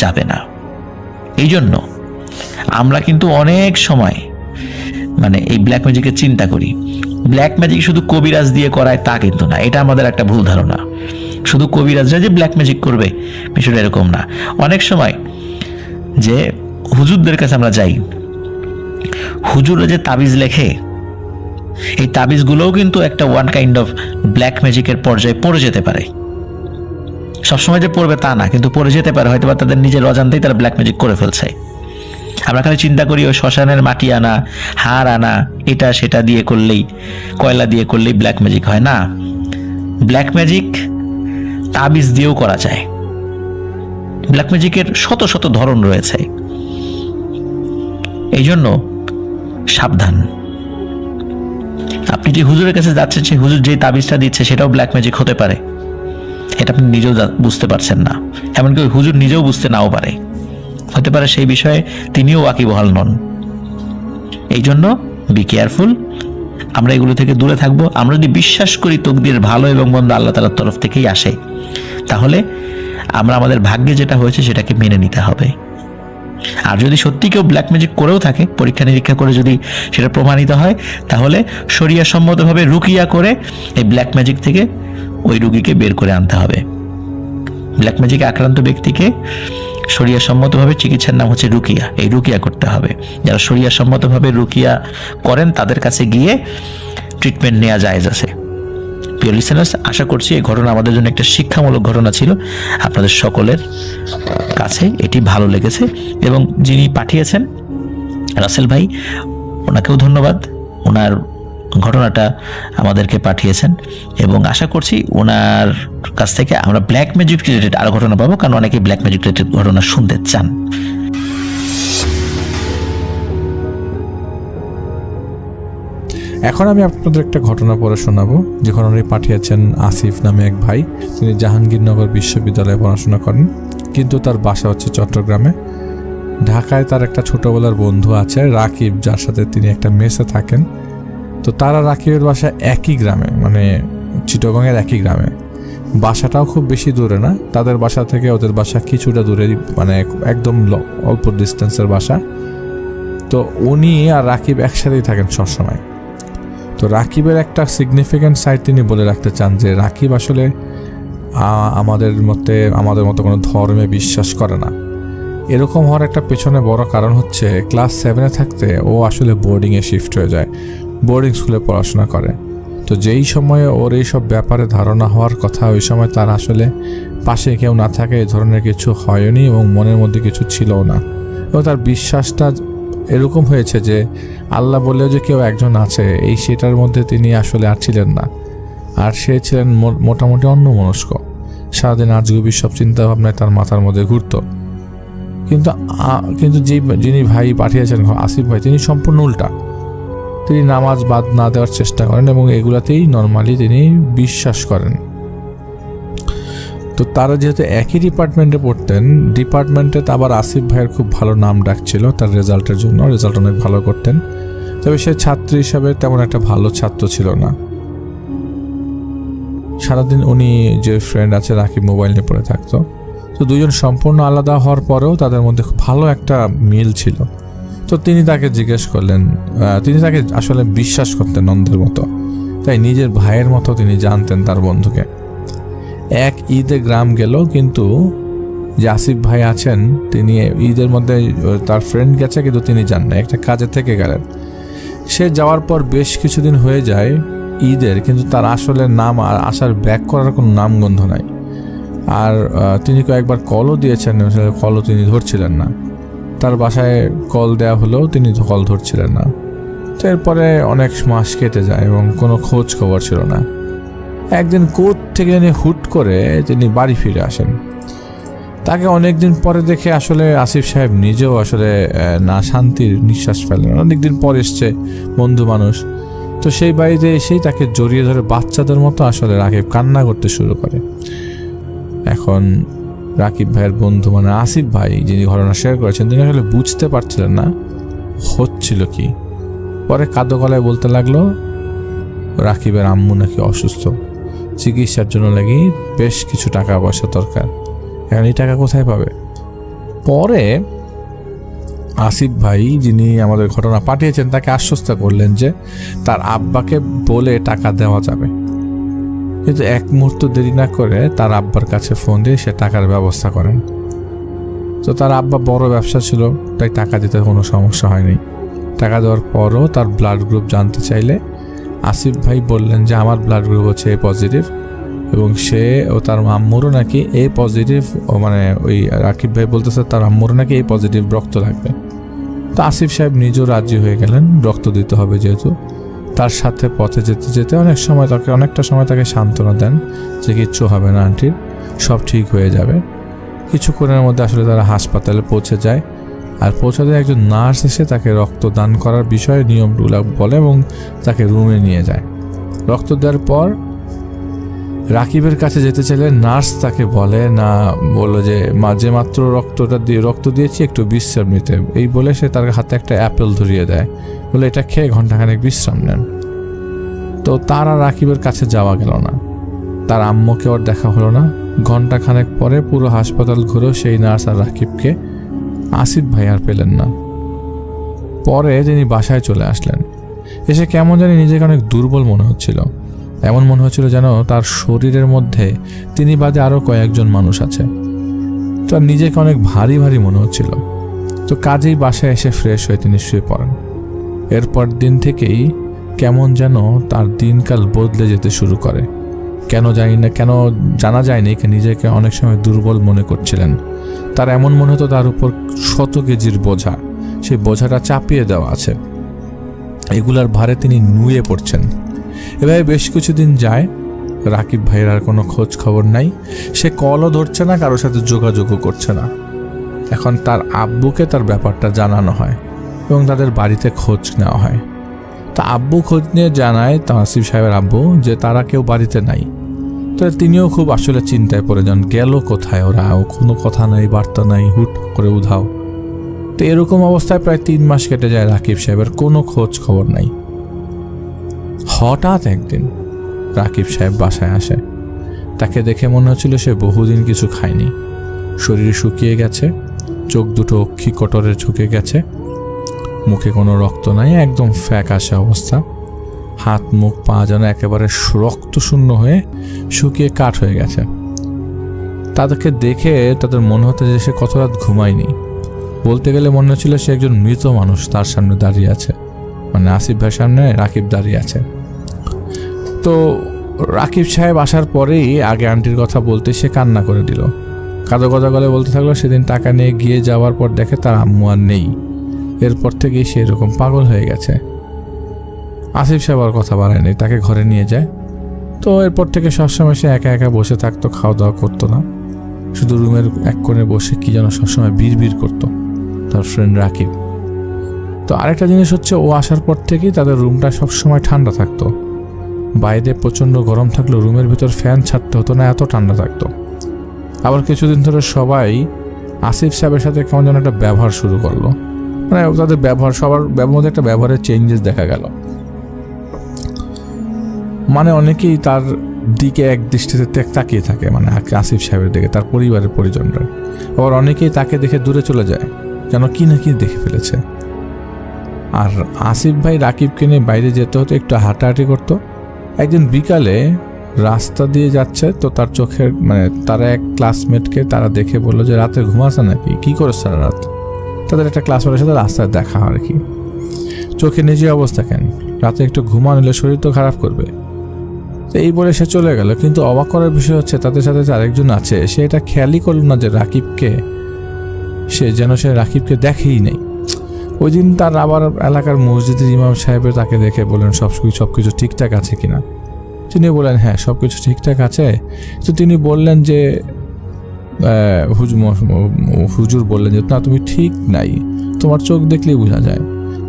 যাবে না। এই জন্য আমরা কিন্তু অনেক সময় মানে এই ব্ল্যাক ম্যাজিকের চিন্তা করি, ব্ল্যাক ম্যাজিক শুধু কবিরাজ দিয়ে করায় তা কিন্তু না, এটা আমাদের একটা ভুল ধারণা। শুধু কবিরাজরা যে ব্ল্যাক ম্যাজিক করবে বিষয়টা এরকম না। অনেক সময় যে হুজুরদের কাছে আমরা যাই, হুজুররা যে তাবিজ লেখে, এই তাবিজগুলোও কিন্তু একটা ওয়ান কাইন্ড অফ ব্ল্যাক ম্যাজিকের পর্যায়ে পড়ে যেতে পারে। সবসময় যে পড়বে তা না, কিন্তু পড়ে যেতে পারে, হয়তো বা তাদের নিজের অজান্তেই তারা ব্ল্যাক ম্যাজিক করে ফেলছে। আমরা খালি চিন্তা করি ওই শ্মশানের মাটি আনা, হাড় আনা, এটা সেটা দিয়ে করলেই, কয়লা দিয়ে করলেই ব্ল্যাক ম্যাজিক হয় না। ব্ল্যাক ম্যাজিক তাবিজ দিয়েও করা যায়। ব্ল্যাক ম্যাজিকের শত শত ধরন রয়েছে, এই জন্য সাবধান। আপনি যে হুজুরের কাছে যাচ্ছেন, সেই হুজুর যে তাবিজটা দিচ্ছে সেটাও ব্ল্যাক ম্যাজিক হতে পারে, এটা আপনি নিজেও বুঝতে পারছেন না, এমনকি ওই হুজুর নিজেও বুঝতে নাও পারে। হতে পারে সেই বিষয়ে তিনিও ওয়াকিবহাল নন। এই জন্য বি কেয়ারফুল, আমরা এগুলো থেকে দূরে থাকবো। আমরা যদি বিশ্বাস করি তকদির ভালো এবং মন্দ আল্লাহ তাআলার তরফ থেকেই আসে, তাহলে আমরা আমাদের ভাগ্যে যেটা হয়েছে সেটাকে মেনে নিতে হবে। আর যদি সত্যি কেউ ব্ল্যাক ম্যাজিক করেও থাকে, পরীক্ষা নিরীক্ষা করে যদি সেটা প্রমাণিত হয়, তাহলে শরিয়া সম্মতভাবে রুকিয়া করে এই ব্ল্যাক ম্যাজিক থেকে ওই রুগীকে বের করে আনতে হবে। ব্ল্যাক ম্যাজিকে আক্রান্ত ব্যক্তিকে শরিয়া সম্মতভাবে চিকিৎসার নাম হচ্ছে রুকিয়া, এই রুকিয়া করতে হবে। যারা শরিয়া সম্মতভাবে রুকিয়া করেন তাদের কাছে গিয়ে ট্রিটমেন্ট নেওয়া জায়েজ আছে। প্রিয় লিসেনার্স, আশা করছি এই ঘটনা আমাদের জন্য একটা শিক্ষামূলক ঘটনা ছিল। আপনাদের সকলের কাছে এটি ভালো লেগেছে এবং যিনি পাঠিয়েছেন রাসেল ভাই, ওনাকেও ধন্যবাদ। ওনার ঘটনাটা আমাদেরকে পাঠিয়েছেন এবং আশা করছি ওনার কাছ থেকে আমরা ব্ল্যাক ম্যাজিক রিলেটেড আরো ঘটনা পাবো, কারণ অনেকেই ব্ল্যাক ম্যাজিক রিলেটেড ঘটনা শুনতে চান। এখন আমি আপনাদের একটা ঘটনা পড়ে শোনাবো, যে ঘটনাটি পাঠিয়েছেন আসিফ নামে এক ভাই। তিনি জাহাঙ্গীরনগর বিশ্ববিদ্যালয়ে পড়াশোনা করেন, কিন্তু তার বাসা হচ্ছে চট্টগ্রামে। ঢাকায় তার একটা ছোটবেলার বন্ধু আছে রাকিব, যার সাথে তিনি একটা মেসে থাকেন। তো তারা রাকিবের বাসা একই গ্রামে, মানে চিটাগংয়ের একই গ্রামে। বাসাটাও খুব বেশি দূরে না, তাদের বাসা থেকে ওদের বাসা কিছুটা দূরে, মানে একদম অল্প ডিস্টেন্সের বাসা। তো উনি আর রাকিব একসাথেই থাকেন সবসময়। তো রাকিবের একটা সিগনিফিক্যান্ট সাইড তিনি বলে রাখতে চান, যে রাকিব আসলে আমাদের মতো কোনো ধর্মে বিশ্বাস করে না। এরকম হওয়ার একটা পেছনে বড় কারণ হচ্ছে ক্লাস 7-এ থাকতে ও আসলে বোর্ডিংয়ে শিফট হয়ে যায়, বোর্ডিং স্কুলে পড়াশোনা করে। তো যেই সময়ে ওর এইসব ব্যাপারে ধারণা হওয়ার কথা, ওই সময় তার আসলে পাশে কেউ না থাকে, এই ধরনের কিছু হয়নি এবং মনের মধ্যে কিছু ছিলও না। এবং তার বিশ্বাসটা এরকম হয়েছে যে আল্লাহ বললেও যে কেউ একজন আছে, এই সেটার মধ্যে তিনি আসলে আর ছিলেন না। আর সে ছিলেন মোটামুটি অন্যমনস্ক, সারাদিন আজগুবি সব চিন্তা ভাবনায় তার মাথার মধ্যে ঘুরত। কিন্তু যিনি ভাই পাঠিয়েছেন আসিফ ভাই, তিনি সম্পূর্ণ উল্টা। তিনি নামাজ বাদ না দেওয়ার চেষ্টা করেন এবং এগুলাতেই নর্মালি তিনি বিশ্বাস করেন। তো তারা যেহেতু একই ডিপার্টমেন্টে পড়তেন, ডিপার্টমেন্টে আবার আসিফ ভাইয়ের খুব ভালো নাম ডাক ছিল তার রেজাল্টের জন্য, রেজাল্ট অনেক ভালো করতেন। তবে সে ছাত্রী হিসাবে তেমন একটা ভালো ছাত্র ছিল না। সারাদিন উনি যে ফ্রেন্ড আছে রাকিব মোবাইল নিয়ে পড়ে থাকতো। তো দুজন সম্পূর্ণ আলাদা হওয়ার পরেও তাদের মধ্যে খুব ভালো একটা মিল ছিল। তো তিনি তাকে জিজ্ঞেস করলেন, তিনি তাকে আসলে বিশ্বাস করতেন নন্দের মতো, তাই নিজের ভাইয়ের মতো তিনি জানতেন তার বন্ধুকে। এক ঈদে গ্রাম গেল, কিন্তু যে আসিফ ভাই আছেন তিনি ঈদের মধ্যে তার ফ্রেন্ড গেছে, কিন্তু তিনি যান না, একটা কাজে থেকে গেলেন। সে যাওয়ার পর বেশ কিছুদিন হয়ে যায় ঈদের, কিন্তু তার আসলে নাম আর আসার ব্যাক করার কোনো নামগন্ধ নাই। আর তিনি কয়েকবার কলও দিয়েছেন, কলও তিনি ধরছিলেন না। তার বাসায় কল দেওয়া হলেও তিনি কল ধরছিলেন না। তো এরপরে অনেক মাস কেটে যায় এবং কোনো খোঁজ খবর ছিল না। একদিন কোর্ট থেকে হুট করে তিনি বাড়ি ফিরে আসেন। তাকে অনেকদিন পরে দেখে আসলে আসিফ সাহেব নিজেও আসলে না শান্তির নিঃশ্বাস ফেলেন। অনেকদিন পর এসছে বন্ধু মানুষ, তো সেই বাড়িতে এসেই তাকে জড়িয়ে ধরে বাচ্চাদের মতো আসলে রাকিব কান্না করতে শুরু করে। এখন রাকিব ভাইয়ের বন্ধু মানে আসিফ ভাই, যিনি ঘটনা শেয়ার করেছেন, তিনি আসলে বুঝতে পারছিলেন না হচ্ছিল কি। পরে কাঁদো গলায় বলতে লাগলো রাকিবের আম্মু নাকি অসুস্থ, চিকিৎসার জন্য লাগি বেশ কিছু টাকা পয়সা দরকার, এখন এই টাকা কোথায় পাবে। পরে আসিফ ভাই, যিনি আমাদের ঘটনা পাঠিয়েছেন, তাকে আশ্বস্ত করলেন যে তার আব্বাকে বলে টাকা দেওয়া যাবে। কিন্তু এক মুহূর্ত দেরি না করে তার আব্বার কাছে ফোন দিয়ে সে টাকার ব্যবস্থা করেন। তো তার আব্বা বড় ব্যবসা ছিল, তাই টাকা দিতে কোনো সমস্যা হয়নি। টাকা দেওয়ার পরও তার ব্লাড গ্রুপ জানতে চাইলে আসিফ ভাই বললেন যে আমার ব্লাড গ্রুপ হচ্ছে এ পজিটিভ, এবং সে ও তার আম্মুরও নাকি এ পজিটিভ, মানে ওই রাকিব ভাই বলতেছে তার আম্মুরও নাকি এ পজিটিভ রক্ত লাগবে। তো আসিফ সাহেব নিজেও রাজি হয়ে গেলেন, রক্ত দিতে হবে যেহেতু। তার সাথে পথে যেতে যেতে অনেকটা সময় তাকে সান্ত্বনা দেন যে কিচ্ছু হবে না আন্টির, সব ঠিক হয়ে যাবে। কিছুক্ষণের মধ্যে আসলে তারা হাসপাতালে পৌঁছে যায়। আর পৌঁছাতে একজন নার্স এসে তাকে রক্ত দান করার বিষয়ে নিয়মগুলো বলে এবং তাকে রুমে নিয়ে যায়। রক্ত দেওয়ার পর রাকিবের কাছে যেতে চাইলে নার্স তাকে বললো যে মাঝে মাত্র রক্ত দিয়েছি, একটু বিশ্রাম নিতে, এই বলে সে তার হাতে একটা অ্যাপেল ধরিয়ে দেয়, বলে এটা খেয়ে ঘন্টাখানেক বিশ্রাম নেন। তো তার আর রাকিবের কাছে যাওয়া গেল না, তার আম্মুকে ওর দেখা হলো না। ঘন্টাখানেক পরে পুরো হাসপাতাল ঘুরেও সেই নার্স আর রাকিবকে আসিফ ভাই আর পেলেন না। পরে তিনি বাসায় চলে আসলেন। এসে কেমন জানি নিজেকে অনেক দুর্বল মনে হচ্ছিল, এমন মনে হচ্ছিল যেন তার শরীরের মধ্যে তিনি বাদে আরও কয়েকজন মানুষ আছে। তার নিজেকে অনেক ভারী ভারী মনে হচ্ছিল। তো কাজেই বাসায় এসে ফ্রেশ হয়ে তিনি শুয়ে পড়েন। এরপর দিন থেকেই কেমন যেন তার দিনকাল বদলে যেতে শুরু করে। কেন জানা যায়নি, নিজেকে অনেক সময় দুর্বল মনে করছিলেন। তার এমন মনে হতো তার উপর 100 কেজির বোঝা, সেই বোঝাটা চাপিয়ে দেওয়া আছে, এগুলার ভারে তিনি নুয়ে পড়ছেন। এভাবে বেশ কিছুদিন যায়। রাকিব ভাইয়ের আর কোনো খোঁজ খবর নাই, সে কলও ধরছে না, কারোর সাথে যোগাযোগও করছে না। এখন তার আব্বুকে তার ব্যাপারটা জানানো হয় এবং তাদের বাড়িতে খোঁজ নেওয়া হয়। তা আব্বু খোঁজ নিয়ে জানায় আসিফ সাহেবের আব্বু যে তারা কেউ বাড়িতে নাই। তো তিনিও খুব আসলে চিন্তায় পড়ে যান, গেল কোথায় ওরা, কোনো কথা নাই, বার্তা নাই, হুট করে উধাও। তো এরকম অবস্থায় প্রায় 3 মাস কেটে যায়, রাকিব সাহেবের কোনো খোঁজ খবর নাই। হঠাৎ একদিন রাকিব সাহেব বাসায় আসে। তাকে দেখে মনে হচ্ছিল সে বহুদিন কিছু খায়নি। শরীর শুকিয়ে গেছে, চোখ দুটো অক্ষি কটরে ঝুঁকে গেছে, মুখে কোনো রক্ত নাই, একদম ফ্যাকাশে অবস্থা। হাত মুখ পা যেন একেবারে রক্তশূন্য হয়ে শুকিয়ে কাঠ হয়ে গেছে। তাদেরকে দেখে তাদের মনে হতো যে সে কত রাত ঘুমায়নি। বলতে গেলে মনে হচ্ছিল সে একজন মৃত মানুষ তার সামনে দাঁড়িয়ে আছে, মানে আসিফ ভাইয়ের সামনে রাকিব দাঁড়িয়ে আছে। তো রাকিব সাহেব আসার পরেই আগে আন্টির কথা বলতে সে কান্না করে দিল, কাঁদো কাঁদো গলে বলতে থাকলো সেদিন টাকা নিয়ে গিয়ে যাওয়ার পর দেখে তার আম্মু আর নেই। এরপর থেকেই সে এরকম পাগল হয়ে গেছে। আসিফ সাহেব আর কথা বাড়ায়নি, তাকে ঘরে নিয়ে যায়। তো এরপর থেকে সবসময় সে একা একা বসে থাকতো, খাওয়া দাওয়া করতো না, শুধু রুমের এক কোণে বসে কি যেন সবসময় বিড়বিড় করতো তার ফ্রেন্ড রাকিব। তো আরেকটা জিনিস হচ্ছে, ও আসার পর থেকেই তাদের রুমটা সবসময় ঠান্ডা থাকতো। বাইরে প্রচণ্ড গরম থাকলেও রুমের ভিতর ফ্যান ছাড়তে হতো না, এত ঠান্ডা থাকতো। আবার কিছুদিন ধরে সবাই আসিফ সাহেবের সাথে কেমন যেন একটা ব্যবহার শুরু করলো, মানে তাদের ব্যবহার, সবার মধ্যে একটা ব্যবহারের চেঞ্জেস দেখা গেল। মানে অনেকেই তার দিকে এক দৃষ্টিতে তাকিয়ে থাকে, মানে আসিফ সাহেবের দিকে, তার পরিবারের পরিজনরা। আবার অনেকেই তাকে দেখে দূরে চলে যায়, যেন কি না কি দেখে ফেলেছে। আর আসিফ ভাই রাকিবকে নিয়ে বাইরে যেতে হতো, একটু হাঁটাহাঁটি করতো। একদিন বিকালে রাস্তা দিয়ে যাচ্ছে, তো তার চোখের তার এক ক্লাসমেটকে তারা দেখে বললো যে রাতে ঘুমাচ্ছে নাকি, কি করে সারা রাত। তাদের একটা ক্লাসমেটের সাথে রাস্তায় দেখা আর কি। চোখে নিজে অবস্থা কেন, রাতে একটু ঘুমানোলে শরীর তো খারাপ করবে। তো এই বলে সে চলে গেল। কিন্তু অবাক করার বিষয় হচ্ছে তাদের সাথে যে আরেকজন আছে, সে এটা খেয়ালই করল না যে সে রাকিবকে দেখেই নেই। ওই দিন তার আবার এলাকার মসজিদের ইমাম সাহেবের তাকে দেখে বলেন সবকিছু ঠিকঠাক আছে কিনা। তিনি বললেন হ্যাঁ সবকিছু ঠিকঠাক আছে। তো তিনি বললেন যে হুজুর বললেন যে না, তুমি ঠিক নাই, তোমার চোখ দেখলেই বোঝা যায়,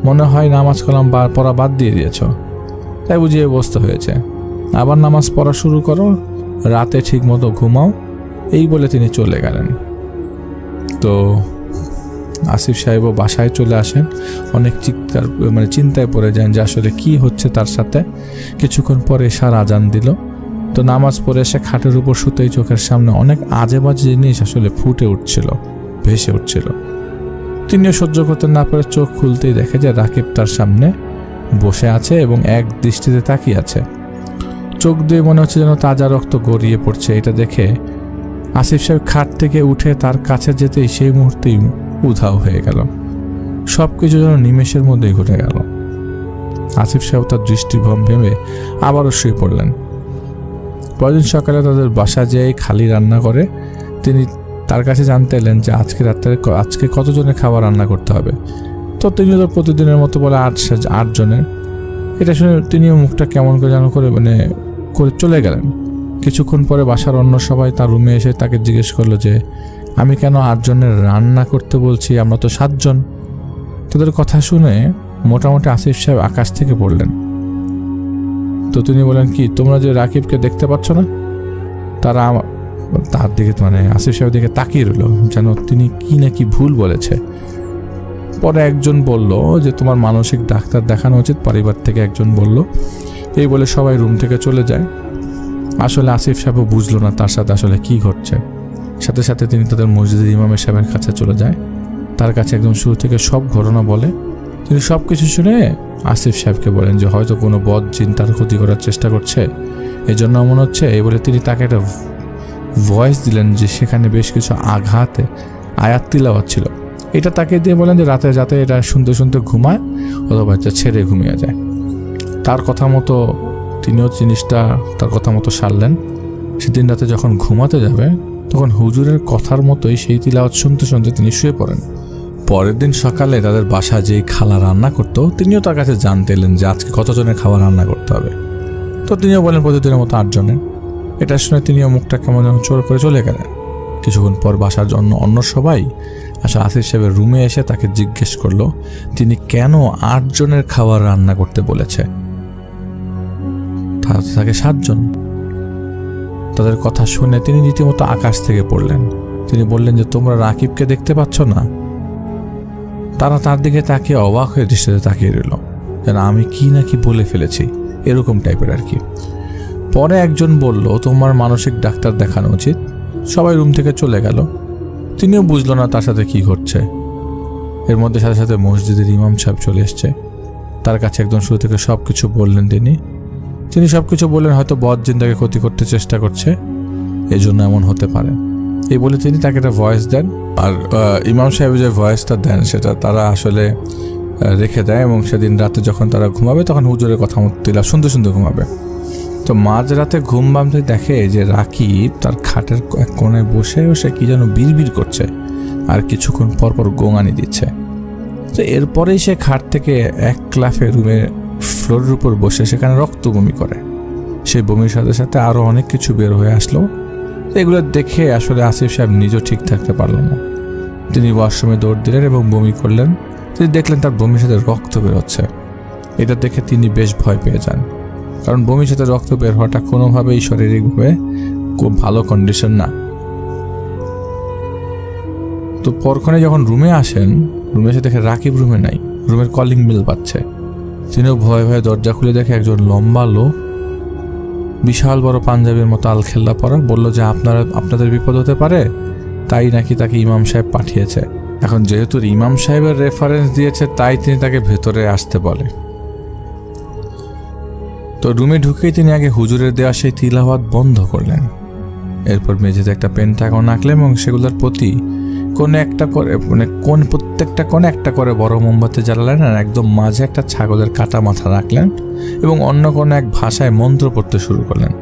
মনে হয় নামাজ কালাম পড়া বাদ দিয়ে দিয়েছ, তাই বুঝিয়ে অবস্থা হয়েছে। আবার নামাজ পড়া শুরু করো, রাতে ঠিক মতো ঘুমাও, এই বলে তিনি চলে গেলেন। তো আসিফ সাহেবও বাসায় চলে আসেন, অনেক চিন্তায় পড়ে যান যে আসলে কি হচ্ছে তার সাথে। কিছুক্ষণ পরে এশার আজান দিল। তো নামাজ পড়ে এসে খাটের উপর শুতেই চোখের সামনে অনেক আজে বাজে জিনিস আসলে ভেসে উঠছিল। তিনিও সহ্য করতে না পারে চোখ খুলতেই দেখে যে রাকিব তার সামনে বসে আছে এবং এক দৃষ্টিতে তাকিয়ে আছে। চোখ দিয়ে মনে হচ্ছে যেন তাজা রক্ত গড়িয়ে পড়ছে। এটা দেখে আসিফ সাহেব খাট থেকে উঠে তার কাছে যেতেই সেই মুহূর্তেই উধাও হয়ে গেল। সবকিছু যেন নিমেষের মধ্যেই ঘটে গেল। আসিফ সাহেব তার দৃষ্টিভ্রম ভেবে আবারও শুয়ে পড়লেন। পরদিন সকালে তাদের বাসা যেয়ে খালি রান্না করে তিনি তার কাছে জানতে এলেন যে আজকে কতজনের খাবার রান্না করতে হবে। তো তিনি তো প্রতিদিনের মতো বলে 8 জনের। এটা শুনে তিনিও মুখটা কেমন করে যেন করে করে চলে গেলেন। কিছুক্ষণ পরে বাসার অন্য সবাই তার রুমে এসে তাকে জিজ্ঞেস করলো যে আমি কেন 8 জনের রান্না করতে বলছি, আমরা তো 7 জন। তাদের কথা শুনে মোটামুটি আসিফ সাহেব আকাশ থেকে পড়লেন। তো তিনি বলেন কি তোমরা যে রাকিবকে দেখতে পাচ্ছ না, তারা তার দিকে মানে আসিফ সাহেবের দিকে তাকিয়ে রইল, যেন তিনি কি না কি ভুল বলেছে। পরে একজন বলল যে তোমার মানসিক ডাক্তার দেখানো উচিত, পরিবার থেকে একজন বলল। এই বলে সবাই রুম থেকে চলে যায়। আসলে আসিফ সাহেবও বুঝলো না তার সাথে আসলে কি ঘটছে। সাথে সাথে তিনি তাদের মসজিদের ইমামের সাহেবের কাছে চলে যায়, তার কাছে একদম শুরু থেকে সব ঘটনা বলে। তিনি সব কিছু শুনে আসিফ সাহেবকে বলেন যে হয়তো কোনো বদ জিন তার ক্ষতি করার চেষ্টা করছে, এই জন্য মনে হচ্ছে। এই বলে তিনি তাকে একটা ভয়েস দিলেন যে সেখানে বেশ কিছু আঘাতে আয়াত তিলাওয়াত ছিল। এটা তাকে দিয়ে বলেন যে রাতে যাতে এটা শুনতে শুনতে ঘুমায় অথবা এটা ছেড়ে ঘুমিয়ে যায়। তার কথা মতো তিনিও জিনিসটা তার কথা মতো সারলেন। সেদিন রাতে যখন ঘুমাতে যাবে তখন হুজুরের কথার মতোই সেই তিলাওয়াত শুনতে শুনতে তিনি শুয়ে পড়েন। পরের দিন সকালে তাদের বাসা যেই খালা রান্না করতো তিনিও তার কাছে জানতে এলেন যে আজকে কতজনের খাবার রান্না করতে হবে। তো তিনিও বলেন প্রতিদিনের মতো 8 জনের। এটা শুনে তিনিও মুখটা কেমন যেন চোর করে চলে গেলেন। কিছুক্ষণ পর বাসার জন্য অন্য সবাই আসলে আসিফ সাহেবের রুমে এসে তাকে জিজ্ঞেস করলো তিনি কেন 8 জনের খাবার রান্না করতে বলেছে। তাকে 7 জন। তাদের কথা শুনে তিনি রীতিমতো আকাশ থেকে পড়লেন। তিনি বললেন যে তোমরা রাকিবকে দেখতে পাচ্ছ না? তারা তার দিকে তাকিয়ে অবাক হয়ে দৃষ্টিতে তাকিয়ে রইল, যেন আমি কি না কি বলে ফেলেছি, এরকম টাইপের আর কি। পরে একজন বলল তোমার মানসিক ডাক্তার দেখানো উচিত। সবাই রুম থেকে চলে গেল। তিনিও বুঝলো না তার সাথে কি ঘটছে। এর মধ্যে সাথে সাথে মসজিদের ইমাম সাহেব চলে এসছে। তার কাছে একদম শুরু থেকে সব কিছু বললেন। তিনি সব কিছু বললেন হয়তো বদ জিন তাকে ক্ষতি করতে চেষ্টা করছে, এই জন্য এমন হতে পারে। এই বলে তিনি তাকে একটা ভয়েস দেন। আর ইমাম সাহেব যে ভয়েসটা দেন সেটা তারা আসলে রেখে দেয় এবং সেদিন রাতে যখন তারা ঘুমাবে তখন হুজুরের কথা মতো তিলাওয়াত শুনতে শুনতে ঘুমাবে। তো মাঝরাতে ঘুম ভাঙতে দেখে যে রাকিব তার খাটের এক কোণায় বসে বসে কি যেন বিড়বিড় করছে আর কিছুক্ষণ পর পর গোঙানি দিচ্ছে। তো এরপরেই সে খাট থেকে এক ক্লাফে রুমের ফ্লোরের উপর বসে সেখানে রক্ত বমি করে। সেই বমির সাথে সাথে আরও অনেক কিছু বের হয়ে আসলো। এগুলো দেখে আসলে আসিফ সাহেব নিজেও ঠিক থাকতে পারল না। তিনি ওয়াশরুমে দৌড় দিলেন এবং বমি করলেন। তিনি দেখলেন তার বমির সাথে রক্ত বের হচ্ছে। এটা দেখে তিনি বেশ ভয় পেয়ে যান, কারণ বমির সাথে রক্ত বের হওয়াটা কোনোভাবেই শারীরিকভাবে খুব ভালো কন্ডিশন না। তো পরক্ষণে যখন রুমে আসেন, রুমে এসে দেখে রাকিব রুমে নাই, রুমের কলিং বেল বাজছে। তিনিও ভয়ে ভয়ে দরজা খুলে দেখে একজন লম্বা লোক বিশাল বড় পাঞ্জাবির মতো আলখেল্লা পরা বলল যে আপনাদের বিপদ হতে পারে, তাই নাকি তাকে ইমাম সাহেব পাঠিয়েছে। এখন যেহেতু ইমাম সাহেবের রেফারেন্স দিয়েছে তাই তিনি তাকে ভেতরে আসতে বলে। তো রুমে ঢুকেই তিনি আগে হুজুরের দেওয়া সেই তিলাওয়াত বন্ধ করলেন। এরপর মেঝেতে একটা পেন্টাগন আঁকলেন এবং সেগুলোর প্রতি প্রত্যেকটা কোণে একটা করে বড় মোমবাতি জ্বালালেন আর একদম মাঝে একটা ছাগলের কাটা মাথা রাখলেন এবং অন্য কোনো এক ভাষায় মন্ত্র পড়তে শুরু করলেন।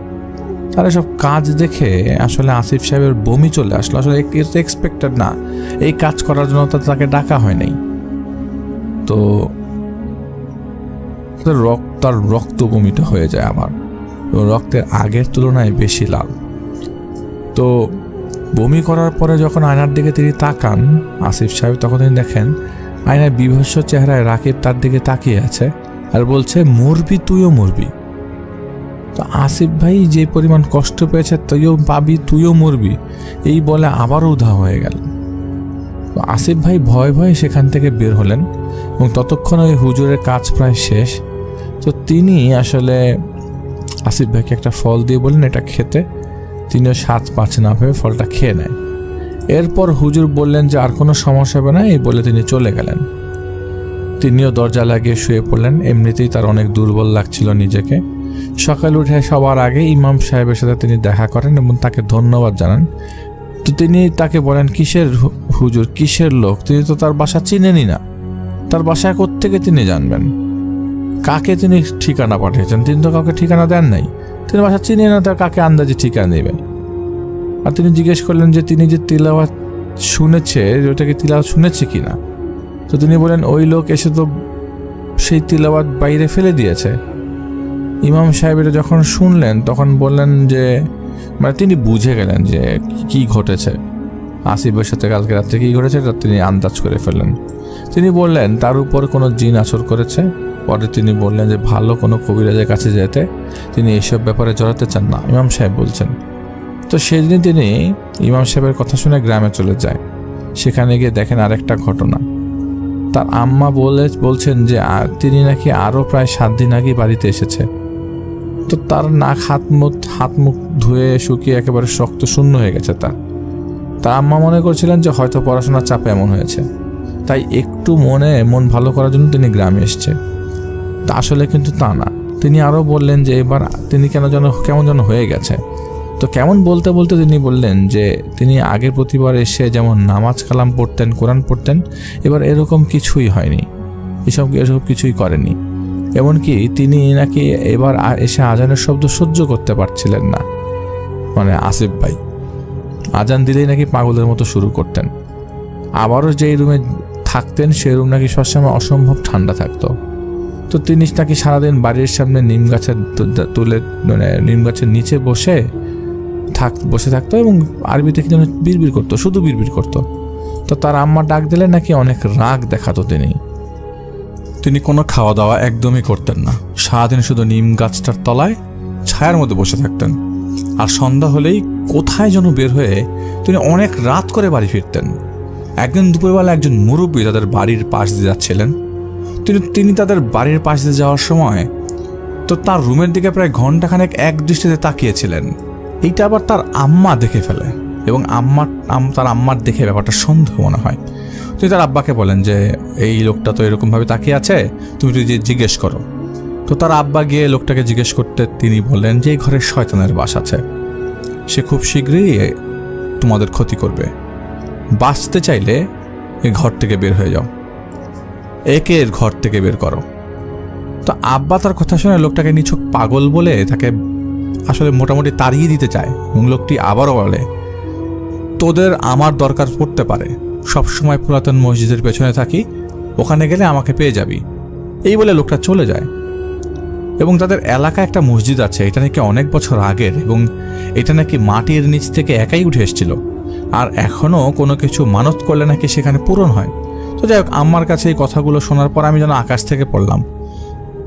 তারা সব কাজ দেখে আসলে আসিফ সাহেবের বমি চলে আসলো। আসলে এক্সপেক্টেড না, এই কাজ করার জন্য তাকে ডাকা হয় নাই। তো তার রক্ত বমিটা হয়ে যায় আমার, রক্তের আগের তুলনায় বেশি লাল। তো বমি করার পরে যখন আয়নার দিকে তিনি তাকান আসিফ সাহেব, তখন তিনি দেখেন আয়নায় বিভৎস চেহারায় রাকিব তার দিকে তাকিয়ে আছে আর বলছে মরবি, তুইও মরবি। তো আসিফ ভাই যে পরিমাণ কষ্ট পেয়েছে তুইও পাবি, তুইও মরবি, এই বলে আবারও উধাও হয়ে গেল। তো আসিফ ভাই ভয়ে ভয়ে সেখান থেকে বের হলেন এবং ততক্ষণ ওই হুজুরের কাজ প্রায় শেষ। তো তিনি আসলে আসিফ ভাইকে একটা ফল দিয়ে বললেন এটা খেতে। তিনিও স্বাদ পাচ্ছে না ভেবে ফলটা খেয়ে নেয়। এরপর হুজুর বললেন যে আর কোনো সমস্যা হবে না, এই বলে তিনি চলে গেলেন। তিনিও দরজা লাগিয়ে শুয়ে পড়লেন। এমনিতেই তার অনেক দুর্বল লাগছিল নিজেকে। সকালে উঠে সবার আগে ইমাম সাহেবের সাথে তিনি দেখা করেন এবং তাকে ধন্যবাদ জানান। তো তিনি তাকে বলেন কিসের হুজুর, কিসের লোক? তিনি তো তার বাসা চিনেনই না, তার বাসায় কোত্থেকে তিনি জানবেন? কাকে তিনি ঠিকানা পাঠিয়েছেন? তিনি তো কাউকে ঠিকানা দেন নাই। তিনি বাসা চিনে না, তার কাকে আন্দাজে ঠিকানা দেবে? আর তিনি জিজ্ঞেস করলেন যে তিনি যে তিলাওয়াত শুনেছে ওটাকে তিলাওয়াত শুনেছে কিনা। তো তিনি বলেন ওই লোক এসে তো সেই তিলাওয়াত বাইরে ফেলে দিয়েছে। ইমাম সাহেব এটা যখন শুনলেন তখন বললেন যে তিনি বুঝে গেলেন যে কি ঘটেছে, আসিফের সাথে কালকে রাত্রে কি ঘটেছে এটা তিনি আন্দাজ করে ফেললেন। তিনি বললেন তার উপর কোনো জিন আসর করেছে। পরে তিনি বললেন যে ভালো কোনো কবিরাজের কাছে যেতে তিনি এইসব ব্যাপারে জড়াতে চান না। ইমাম সাহেব বলছেন তো সেদিন তিনি ইমাম সাহেবের কথা শুনে গ্রামে চলে যায়। সেখানে গিয়ে দেখেন আরেকটা ঘটনা। তার আম্মা বলছেন যে তিনি নাকি আরও প্রায় 7 দিন আগে বাড়িতে এসেছে। তো তার নাক হাত মুখ ধুয়ে শুকিয়ে একেবারে শক্ত শূন্য হয়ে গেছে। তার আম্মা মনে করছিলেন যে হয়তো পড়াশোনার চাপে এমন হয়েছে, তাই একটু মন ভালো করার জন্য তিনি গ্রামে এসছে। তা আসলে কিন্তু তা না। তিনি আরও বললেন যে এবার তিনি কেমন যেন হয়ে গেছে। তো কেমন বলতে বলতে তিনি বললেন যে তিনি আগের প্রতিবার এসে যেমন নামাজ কালাম পড়তেন, কোরআন পড়তেন, এবার এরকম কিছুই হয়নি, এসব কিছুই করেনি। এমনকি তিনি নাকি এবার এসে আজানের শব্দ সহ্য করতে পারছিলেন না। মানে আসিফ ভাই আজান দিলেই নাকি পাগলের মতো শুরু করতেন। আবারও যেই রুমে থাকতেন সেই রুম নাকি সবসময় অসম্ভব ঠান্ডা থাকতো। তো তিনি নাকি সারাদিন বাড়ির সামনে নিম গাছের নিচে বসে থাকতো এবং আরবিতে কি যেন বিড়বিড় করতো, শুধু বিড়বিড় করতো। তো তার আম্মা ডাক দিলে নাকি অনেক রাগ দেখাতো। তিনি কোনো খাওয়া দাওয়া একদমই করতেন না। সারাদিন শুধু নিম গাছটার তলায় ছায়ার মধ্যে বসে থাকতেন। আর সন্ধ্যা হলেই কোথায় যেন বের হয়ে তিনি অনেক রাত করে বাড়ি ফিরতেন। একদিন দুপুরবেলা একজন মুরব্বী তাদের বাড়ির পাশ দিয়ে যাচ্ছিলেন। তিনি তাদের বাড়ির পাশ দিয়ে যাওয়ার সময় তো তার রুমের দিকে প্রায় ঘন্টাখানেক এক দৃষ্টিতে তাকিয়েছিলেন। এইটা আবার তার আম্মা দেখে ফেলে এবং তার আম্মার দেখে ব্যাপারটা সন্দেহ মনে হয়। তিনি তার আব্বাকে বলেন যে এই লোকটা তো এরকমভাবে তাকিয়ে আছে, তুমি জিজ্ঞেস করো। তো তার আব্বা গিয়ে লোকটাকে জিজ্ঞেস করতে তিনি বললেন যে এই ঘরে শয়তানের বাস আছে, সে খুব শীঘ্রই তোমাদের ক্ষতি করবে, বাঁচতে চাইলে এই ঘর থেকে বের হয়ে যাও, একে এর ঘর থেকে বের করো। তো আব্বা তার কথা শুনে লোকটাকে নিছক পাগল বলে তাকে আসলে মোটামুটি তাড়িয়ে দিতে চায় এবং লোকটি আবারও বলে তোদের আমার দরকার পড়তে পারে, সবসময় পুরাতন মসজিদের পেছনে থাকি, ওখানে গেলে আমাকে পেয়ে যাবি। এই বলে লোকটা চলে যায়। এবং তাদের এলাকায় একটা মসজিদ আছে, এটা নাকি অনেক বছর আগের এবং এটা নাকি মাটির নিচ থেকে একাই উঠে এসেছিল। আর এখনও কোনো কিছু মানত করলে নাকি সেখানে পূরণ হয়। তো যাই হোক, আম্মার কাছে এই কথাগুলো শোনার পর আমি যেন আকাশ থেকে পড়লাম।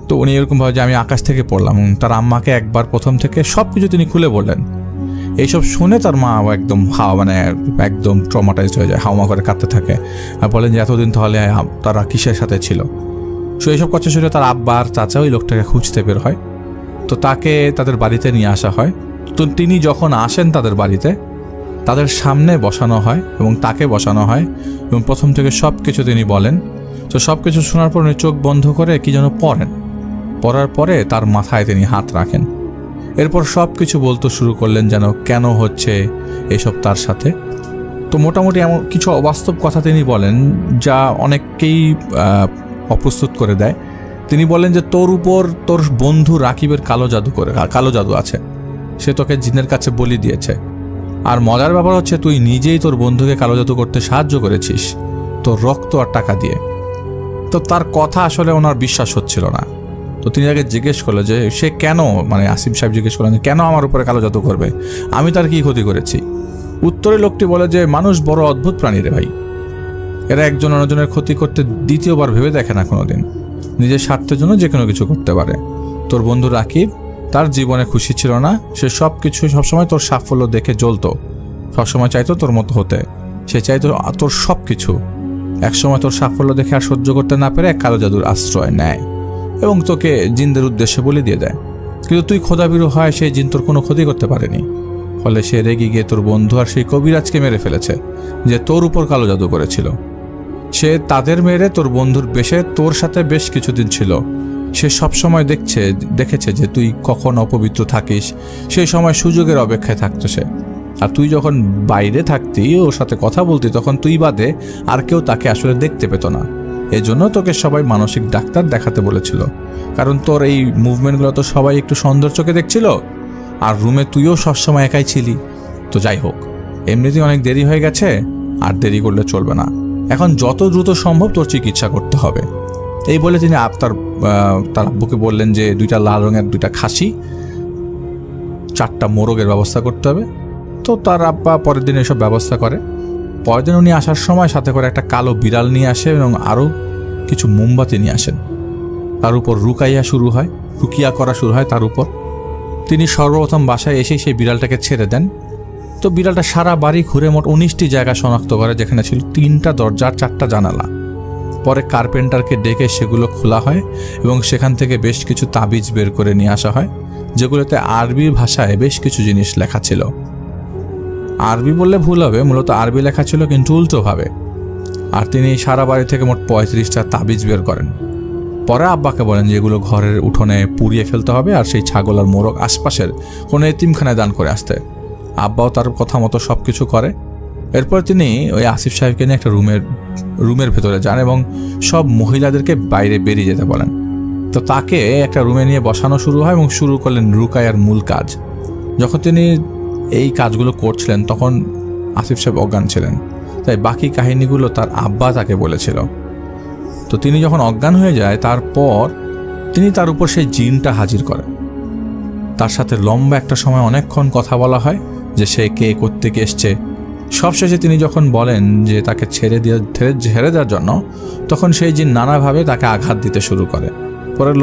তো উনি এরকমভাবে যে আমি আকাশ থেকে পড়লাম। তার আম্মাকে একবার প্রথম থেকে সব কিছু তিনি খুলে বললেন। এইসব শুনে তার মা একদম ট্রমাটাইজড হয়ে যায়, হাওমা করে কাঁদতে থাকে আর বলেন যে এতদিন তাহলে তারা কিসের সাথে ছিল। সো এইসব কথা শুনে তার আব্বা আর চাচা ওই লোকটাকে খুঁজতে বের হয়। তো তাকে তাদের বাড়িতে নিয়ে আসা হয়। তো তিনি যখন আসেন তাদের বাড়িতে, তাদের সামনে বসানো হয় এবং তাকে বসানো হয় এবং প্রথম থেকে সব কিছু তিনি বলেন। তো সব কিছু শোনার পর উনি চোখ বন্ধ করে কি যেন পড়ার পরে তার মাথায় তিনি হাত রাখেন। এরপর সব কিছু বলতে শুরু করলেন যেন কেন হচ্ছে এসব তার সাথে। তো মোটামুটি এমন কিছু অবাস্তব কথা তিনি বলেন যা অনেককেই অপ্রস্তুত করে দেয়। তিনি বলেন যে তোর উপর তোর বন্ধু রাকিবের কালো জাদু আছে, সে তোকে জিনের কাছে বলি দিয়েছে। আর মজার ব্যাপার হচ্ছে তুই নিজেই তোর বন্ধুকে কালো জাদু করতে সাহায্য করেছিস তোর রক্ত আর টাকা দিয়ে। তো তার কথা আসলে ওনার বিশ্বাস হচ্ছিল না। তো তিনি তাকে জিজ্ঞেস করলো যে সে কেন, আসিফ সাহেব জিজ্ঞেস করলেন যে কেন আমার উপরে কালো জাদু করবে, আমি তার কি ক্ষতি করেছি। উত্তরে লোকটি বলে যে মানুষ বড় অদ্ভুত প্রাণী রে ভাই, এরা একজন অন্যজনের ক্ষতি করতে দ্বিতীয়বার ভেবে দেখে না কোনোদিন, নিজের স্বার্থের জন্য যে কোনো কিছু করতে পারে। তোর বন্ধু রাকিব তার জীবনে খুশি ছিল না, সে সবসময় তোর সাফল্য দেখে জ্বলতো, সবসময় চাইতো তোর মতো হতে, সে চাইতো তোর সব কিছু। একসময় তোর সাফল্য দেখে আর সহ্য করতে না পেরে কালো জাদুর আশ্রয় নেয় এবং তোকে জিনদের উদ্দেশ্যে বলে দিয়ে দেয়। কিন্তু তুই খোদাবিরু হয় সেই জিন তোর কোনো ক্ষতি করতে পারেনি। ফলে সে রেগে গিয়ে তোর বন্ধু আর সেই কবিরাজকে মেরে ফেলেছে যে তোর উপর কালো জাদু করেছিল। সে তাদের মেরে তোর বন্ধুর বেশে তোর সাথে বেশ কিছুদিন ছিল। সে সবসময় দেখেছে যে তুই কখন অপবিত্র থাকিস, সেই সময় সুযোগের অপেক্ষায় থাকতো সে। আর তুই যখন বাইরে থাকতি, ওর সাথে কথা বলতি, তখন তুই বাদে আর কেউ তাকে আসলে দেখতে পেত না। এজন্য তোকে সবাই মানসিক ডাক্তার দেখাতে বলেছিল, কারণ তোর এই মুভমেন্টগুলো তো সবাই একটু সুন্দর চোখে দেখছিল, আর রুমে তুইও সবসময় একাই ছিলি। তো যাই হোক, এমনিতেই অনেক দেরি হয়ে গেছে, আর দেরি করলে চলবে না। এখন যত দ্রুত সম্ভব তোর চিকিৎসা করতে হবে। এই বলে তিনি তার আব্বুকে বললেন যে 2টা লাল রঙের 2টা খাসি, 4টা মোরগের ব্যবস্থা করতে হবে। তো তার আব্বা পরের দিন এসব ব্যবস্থা করে। পরের দিন উনি আসার সময় সাথে করে একটা কালো বিড়াল নিয়ে আসে এবং আরও কিছু মোমবাতি নিয়ে আসেন। তার উপর রুকিয়া করা শুরু হয় তার উপর। তিনি সর্বপ্রথম বাসায় এসেই সেই বিড়ালটাকে ছেড়ে দেন তো বিড়ালটা সারা বাড়ি ঘুরে মোট 19টি জায়গা শনাক্ত করে, যেখানে ছিল 3টা দরজা আর 4টা জানালা। পরে কার্পেন্টারকে ডেকে সেগুলো খোলা হয় এবং সেখান থেকে বেশ কিছু তাবিজ বের করে নিয়ে আসা হয়, যেগুলোতে আরবি ভাষায় বেশ কিছু জিনিস লেখা ছিল। আরবি বললে ভুল হবে, মূলত আরবি লেখা ছিল কিন্তু উল্টোভাবে। আর তিনি সারা বাড়ি থেকে মোট 35টা তাবিজ বের করেন। পরে আব্বাকে বলেন যে এগুলো ঘরের উঠোনে পুড়িয়ে ফেলতে হবে আর সেই ছাগল আর মোরগ আশপাশের কোনো এতিমখানায় দান করে আসতে। আব্বাও তার কথা মতো সব কিছু করে। এরপর তিনি ওই আসিফ সাহেবকে নিয়ে একটা রুমের ভেতরে যান এবং সব মহিলাদেরকে বাইরে বেরিয়ে যেতে বলেন। তো তাকে একটা রুমে নিয়ে বসানো শুরু হয় এবং শুরু করলেন রুকায়ার মূল কাজ। যখন তিনি এই কাজগুলো করছিলেন তখন আসিফ সাহেব অজ্ঞান ছিলেন, তাই বাকি কাহিনীগুলো তার আব্বা তাকে বলেছিল। তো তিনি যখন অজ্ঞান হয়ে যায় তারপর তিনি তার উপর সেই জিনটা হাজির করেন। তার সাথে লম্বা একটা সময় অনেকক্ষণ কথা বলা হয় যে সে কে কোত্থেকে এসছে। সবশেষে তিনি যখন বলেন যে তাকে ছেড়ে দেওয়ার জন্য, তখন সেই জিন নানাভাবে তাকে আঘাত দিতে শুরু করে। পরের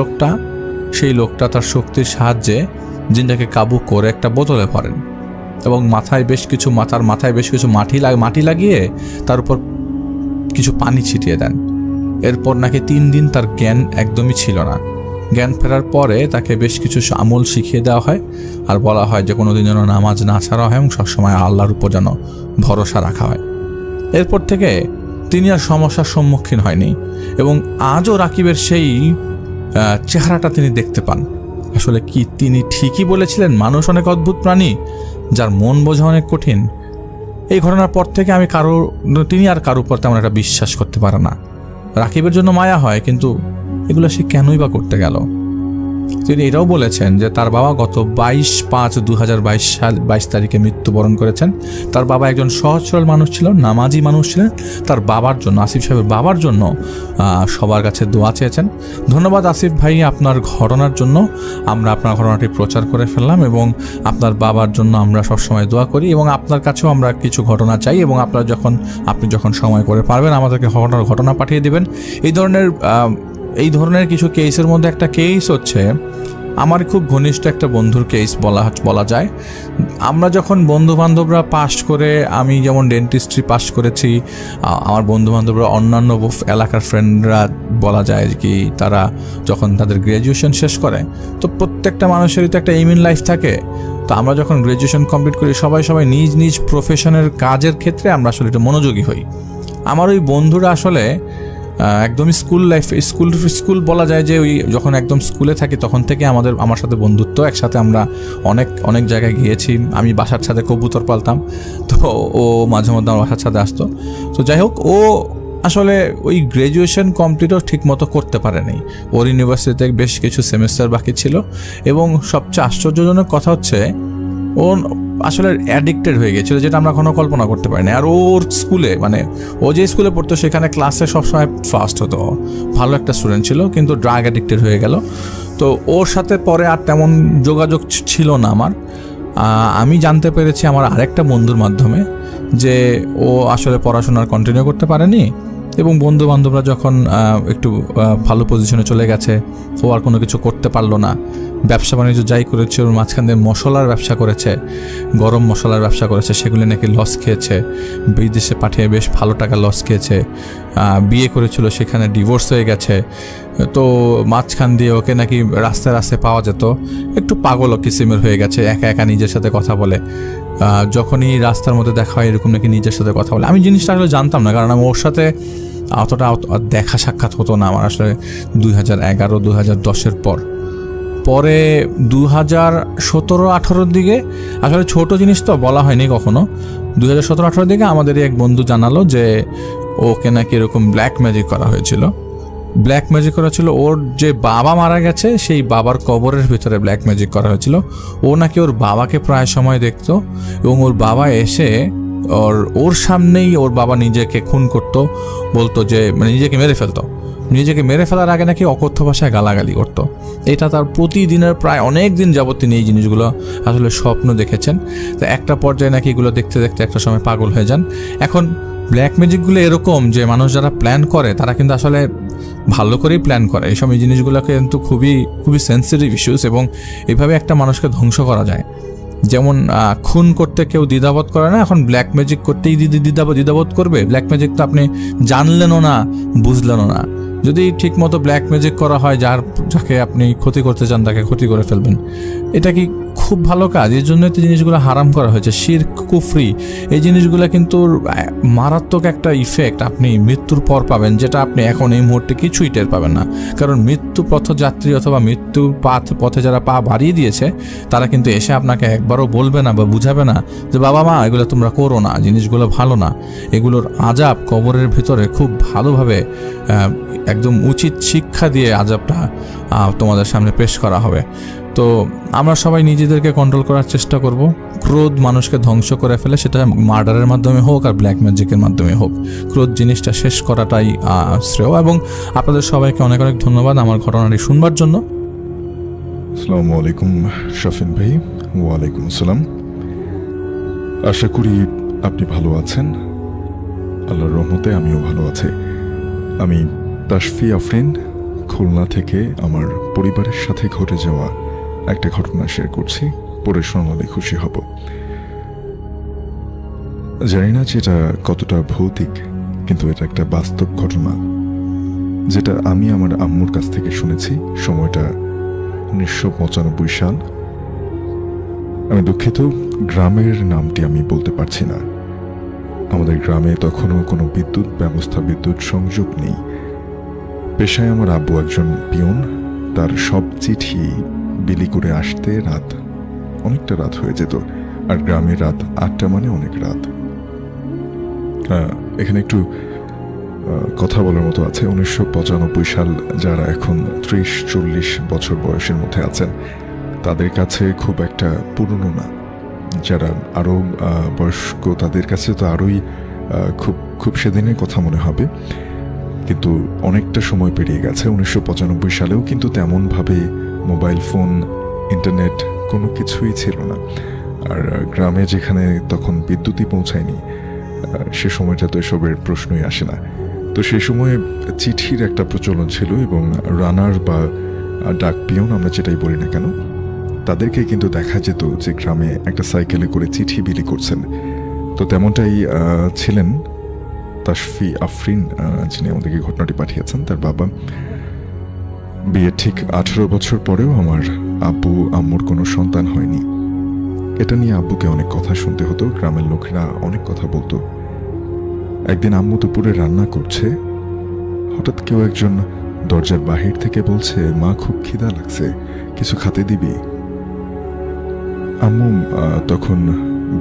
সেই লোকটা তার শক্তির সাহায্যে জিনটাকে কাবু করে একটা বোতলে ভরেন এবং মাথায় বেশ কিছু মাটি লাগিয়ে তার উপর কিছু পানি ছিটিয়ে দেন। এরপর নাকি 3 দিন তার জ্ঞান একদমই ছিল না। জ্ঞান ফেরার পরে তাকে বেশ কিছু আমল শিখিয়ে দেওয়া হয় আর বলা হয় যে কোনোদিন যেন নামাজ না ছাড়া হয় এবং সবসময় আল্লাহর উপর যেন ভরসা রাখা হয়। এরপর থেকে তিনি আর সমস্যার সম্মুখীন হয়নি এবং আজও রাকিবের সেই চেহারাটা তিনি দেখতে পান। আসলে কি তিনি ঠিকই বলেছিলেন, মানুষ অনেক অদ্ভুত প্রাণী যার মন বোঝা অনেক কঠিন। এই ঘটনার পর থেকে তিনি আর কারোর উপর তেমন একটা বিশ্বাস করতে পারে না। রাকিবের জন্য মায়া হয়, কিন্তু এগুলো সে কেনই বা করতে গেল। তিনি এটাও বলেছেন যে তার বাবা গত 22/5/2022 তারিখে মৃত্যুবরণ করেছেন। তার বাবা একজন সহজ সরল মানুষ ছিল, নামাজি মানুষ ছিলেন। তার বাবার জন্য, আসিফ সাহেবের বাবার জন্য সবার কাছে দোয়া চেয়েছেন। ধন্যবাদ আসিফ ভাই, আপনার ঘটনার জন্য আমরা আপনার ঘটনাটি প্রচার করে ফেললাম এবং আপনার বাবার জন্য আমরা সবসময় দোয়া করি এবং আপনার কাছেও আমরা কিছু ঘটনা চাই এবং আপনি যখন সময় করে পারবেন আমাদেরকে ঘটনা পাঠিয়ে দেবেন। এই ধরনের কিছু কেসের মধ্যে একটা কেস হচ্ছে আমার খুব ঘনিষ্ঠ একটা বন্ধুর কেস বলা যায়। আমরা যখন বন্ধুবান্ধবরা পাশ করে, আমি যেমন ডেন্টিস্ট্রি পাশ করেছি, আমার বন্ধুবান্ধবরা অন্যান্য এলাকার ফ্রেন্ডরা বলা যায় কি তারা যখন তাদের গ্র্যাজুয়েশন শেষ করে, তো প্রত্যেকটা মানুষেরই তো একটা এইম ইন লাইফ থাকে। তো আমরা যখন গ্র্যাজুয়েশন কমপ্লিট করি সবাই নিজ প্রফেশনের কাজের ক্ষেত্রে আমরা আসলে একটু মনোযোগী হই। আমার ওই বন্ধুরা আসলে একদমই স্কুল বলা যায় যে ওই যখন একদম স্কুলে থাকি তখন থেকে আমার সাথে বন্ধুত্ব। একসাথে আমরা অনেক জায়গায় গিয়েছি। আমি বাসার সাথে কবুতর পালতাম, তো ও মাঝে মধ্যে আমার বাসার সাথে আসতো। তো যাই হোক, ও আসলে ওই গ্র্যাজুয়েশন কমপ্লিটও ঠিক মতো করতে পারেনি। ওর ইউনিভার্সিটিতে বেশ কিছু সেমিস্টার বাকি ছিল এবং সবচেয়ে আশ্চর্যজনক কথা হচ্ছে ও আসলে অ্যাডিক্টেড হয়ে গেছিলো, যেটা আমরা কোনো কল্পনা করতে পারিনি। আর ওর স্কুলে, ও যে স্কুলে পড়তো সেখানে ক্লাসে সবসময় ফার্স্ট হতো, ভালো একটা স্টুডেন্ট ছিল, কিন্তু ড্রাগ অ্যাডিক্টেড হয়ে গেল। তো ওর সাথে পরে আর তেমন যোগাযোগ ছিল না আমার। আমি জানতে পেরেছি আমার আরেকটা বন্ধুর মাধ্যমে যে ও আসলে পড়াশোনার কন্টিনিউ করতে পারেনি এবং বন্ধু বান্ধবরা যখন একটু ভালো পজিশনে চলে গেছে, ও আর কোনো কিছু করতে পারলো না। ব্যবসা বাণিজ্য যাই করেছে, ওর মাঝখান দিয়ে মশলার ব্যবসা করেছে, গরম মশলার ব্যবসা করেছে, সেগুলি নাকি লস খেয়েছে, বিদেশে পাঠিয়ে বেশ ভালো টাকা লস খেয়েছে। বিয়ে করেছিল, সেখানে ডিভোর্স হয়ে গেছে। তো মাঝখান দিয়ে ওকে নাকি রাস্তায় পাওয়া যেত, একটু পাগল কিসিমের হয়ে গেছে, একা নিজের সাথে কথা বলে। যখনই রাস্তার মধ্যে দেখা হয় এরকম নাকি নিজের সাথে কথা বলে। আমি জিনিসটা আসলে জানতাম না, কারণ আমি ওর সাথে অতটা দেখা সাক্ষাৎ হতো না আমার আসলে 2011-2010 পরে 2017-18 দিকে, আসলে ছোট জিনিস তো বলা হয়নি কখনো, 2017-18 দিকে আমাদেরই এক বন্ধু জানালো যে ওকে নাকি এরকম ব্ল্যাক ম্যাজিক করা হয়েছিল। ওর যে বাবা মারা গেছে সেই বাবার কবরের ভিতরে ব্ল্যাক ম্যাজিক করা হয়েছিল। ও নাকি ওর বাবাকে প্রায় সময় দেখতো এবং ওর বাবা এসে ওর সামনেই ওর বাবা নিজেকে খুন করতো, বলতো যে নিজেকে মেরে ফেলার আগে নাকি অকথ্য ভাষায় গালাগালি করতো। এটা তার প্রতিদিনের প্রায় অনেক দিন যাবত তিনি এই জিনিসগুলো আসলে স্বপ্ন দেখেছেন। তো একটা পর্যায়ে নাকি এগুলো দেখতে দেখতে একটা সময় পাগল হয়ে যান। এখন ব্ল্যাক ম্যাজিকগুলো এরকম যে মানুষ যারা প্ল্যান করে তারা কিন্তু আসলে ভালো করেই প্ল্যান করে। এই সময় জিনিসগুলোকে কিন্তু খুবই খুবই সেন্সিটিভ ইস্যুস এবং এইভাবে একটা মানুষকে ধ্বংস করা যায়। যেমন খুন করতে কেউ দ্বিধাবোধ করে না, এখন ব্ল্যাক ম্যাজিক করতেই দ্বিধাবোধ করবে? ব্ল্যাক ম্যাজিক তো আপনি জানলেনও না, বুঝলেনও না। যদি ঠিক মতো ব্ল্যাক ম্যাজিক করা হয়, যাকে আপনি ক্ষতি করতে চান তাকে ক্ষতি করে ফেলবেন, এটা কি খুব ভালো কাজ? এই জন্যই তো জিনিসগুলো হারাম করা হয়েছে। শিরক, কুফরি, এই জিনিসগুলো কিন্তু মারাত্মক একটা ইফেক্ট আপনি মৃত্যুর পর পাবেন, যেটা আপনি এখন এই মুহূর্তে কিছুই টের পাবেন না। কারণ মৃত্যু পথযাত্রী অথবা মৃত্যুর পথে যারা পা বাড়িয়ে দিয়েছে, তারা কিন্তু এসে আপনাকে একবারও বলবে না বা বুঝাবে না যে বাবা মা এগুলো তোমরা করো না, জিনিসগুলো ভালো না। এগুলোর আযাব কবরের ভিতরে খুব ভালোভাবে একদম উচিত শিক্ষা দিয়ে আযাবটা তোমাদের সামনে পেশ করা হবে। তো আমরা সবাই নিজেদেরকে কন্ট্রোল করার চেষ্টা করব। ক্রোধ মানুষকে ধ্বংস করে ফেলে, সেটা মার্ডারের মাধ্যমে হোক আর ব্ল্যাক ম্যাজিকের মাধ্যমে হোক। ক্রোধ জিনিসটা শেষ করাটাই শ্রেয়। এবং আপনাদের সবাইকে অনেক অনেক ধন্যবাদ আমার ঘটনাটি শুনবার জন্য। আসসালামু আলাইকুম শফিন ভাই। ওয়ালাইকুম আসসালাম। আশা করি আপনি ভালো আছেন। আল্লাহর রহমতে আমিও ভালো আছি। আমি তাশফি আফরিন, খুলনা থেকে আমার পরিবারের সাথে ঘটে যাওয়া একটা ঘটনা শেয়ার করছি। পড়ে শোনালে খুশি হব। জানি না যেটা কতটা ভৌতিক, কিন্তু এটা একটা বাস্তব ঘটনা, যেটা আমি আমার আম্মুর কাছ থেকে শুনেছি। সময়টা 1995 সাল। আমি দুঃখিত, গ্রামের নামটি আমি বলতে পারছি না। আমাদের গ্রামে তখনও কোনো বিদ্যুৎ সংযোগ নেই। পেশায় আমার আব্বু একজন পিয়ন। তার সব চিঠি বিলি করে আসতে অনেকটা রাত হয়ে যেত। আর গ্রামের রাত 8টা মানে অনেক রাত। এখানে একটু কথা বলার মতো আছে। 1995 সাল, যারা এখন 30-40 বছর বয়সের মধ্যে আছেন, তাদের কাছে খুব একটা পুরনো না। যারা আরও বয়স্ক, তাদের কাছে তো আরোই খুব সেদিনের কথা মনে হবে। কিন্তু অনেকটা সময় পেরিয়ে গেছে। 1995 সালেও কিন্তু তেমনভাবে মোবাইল ফোন, ইন্টারনেট কোনো কিছুই ছিল না। আর গ্রামে যেখানে তখন বিদ্যুৎই পৌঁছায়নি, সে সময়টা তো এসবের প্রশ্নই আসে না। তো সেই সময়ে চিঠির একটা প্রচলন ছিল, এবং রানার বা ডাক পিয়ন, আমরা যেটাই বলি না কেন, তাদেরকে কিন্তু দেখা যেত যে গ্রামে একটা সাইকেলে করে চিঠি বিলি করছেন। তো তেমনটাই ছিলেন তাশফি আফরিন, যিনি আমাদেরকে ঘটনাটি পাঠিয়েছেন। তার বাবা বিয়ের ঠিক 18 বছর পরেও আমার আব্বু আম্মুর কোনো সন্তান হয়নি। এটা নিয়ে আব্বুকে অনেক কথা শুনতে হতো। গ্রামের লোকেরা অনেক কথা বলতো। একদিন আম্মু দুপুরে রান্না করছে, হঠাৎ কেউ একজন দরজার বাহির থেকে বলছে, মা খুব খিদা লাগছে, কিছু খেতে দিবি? আম্মু তখন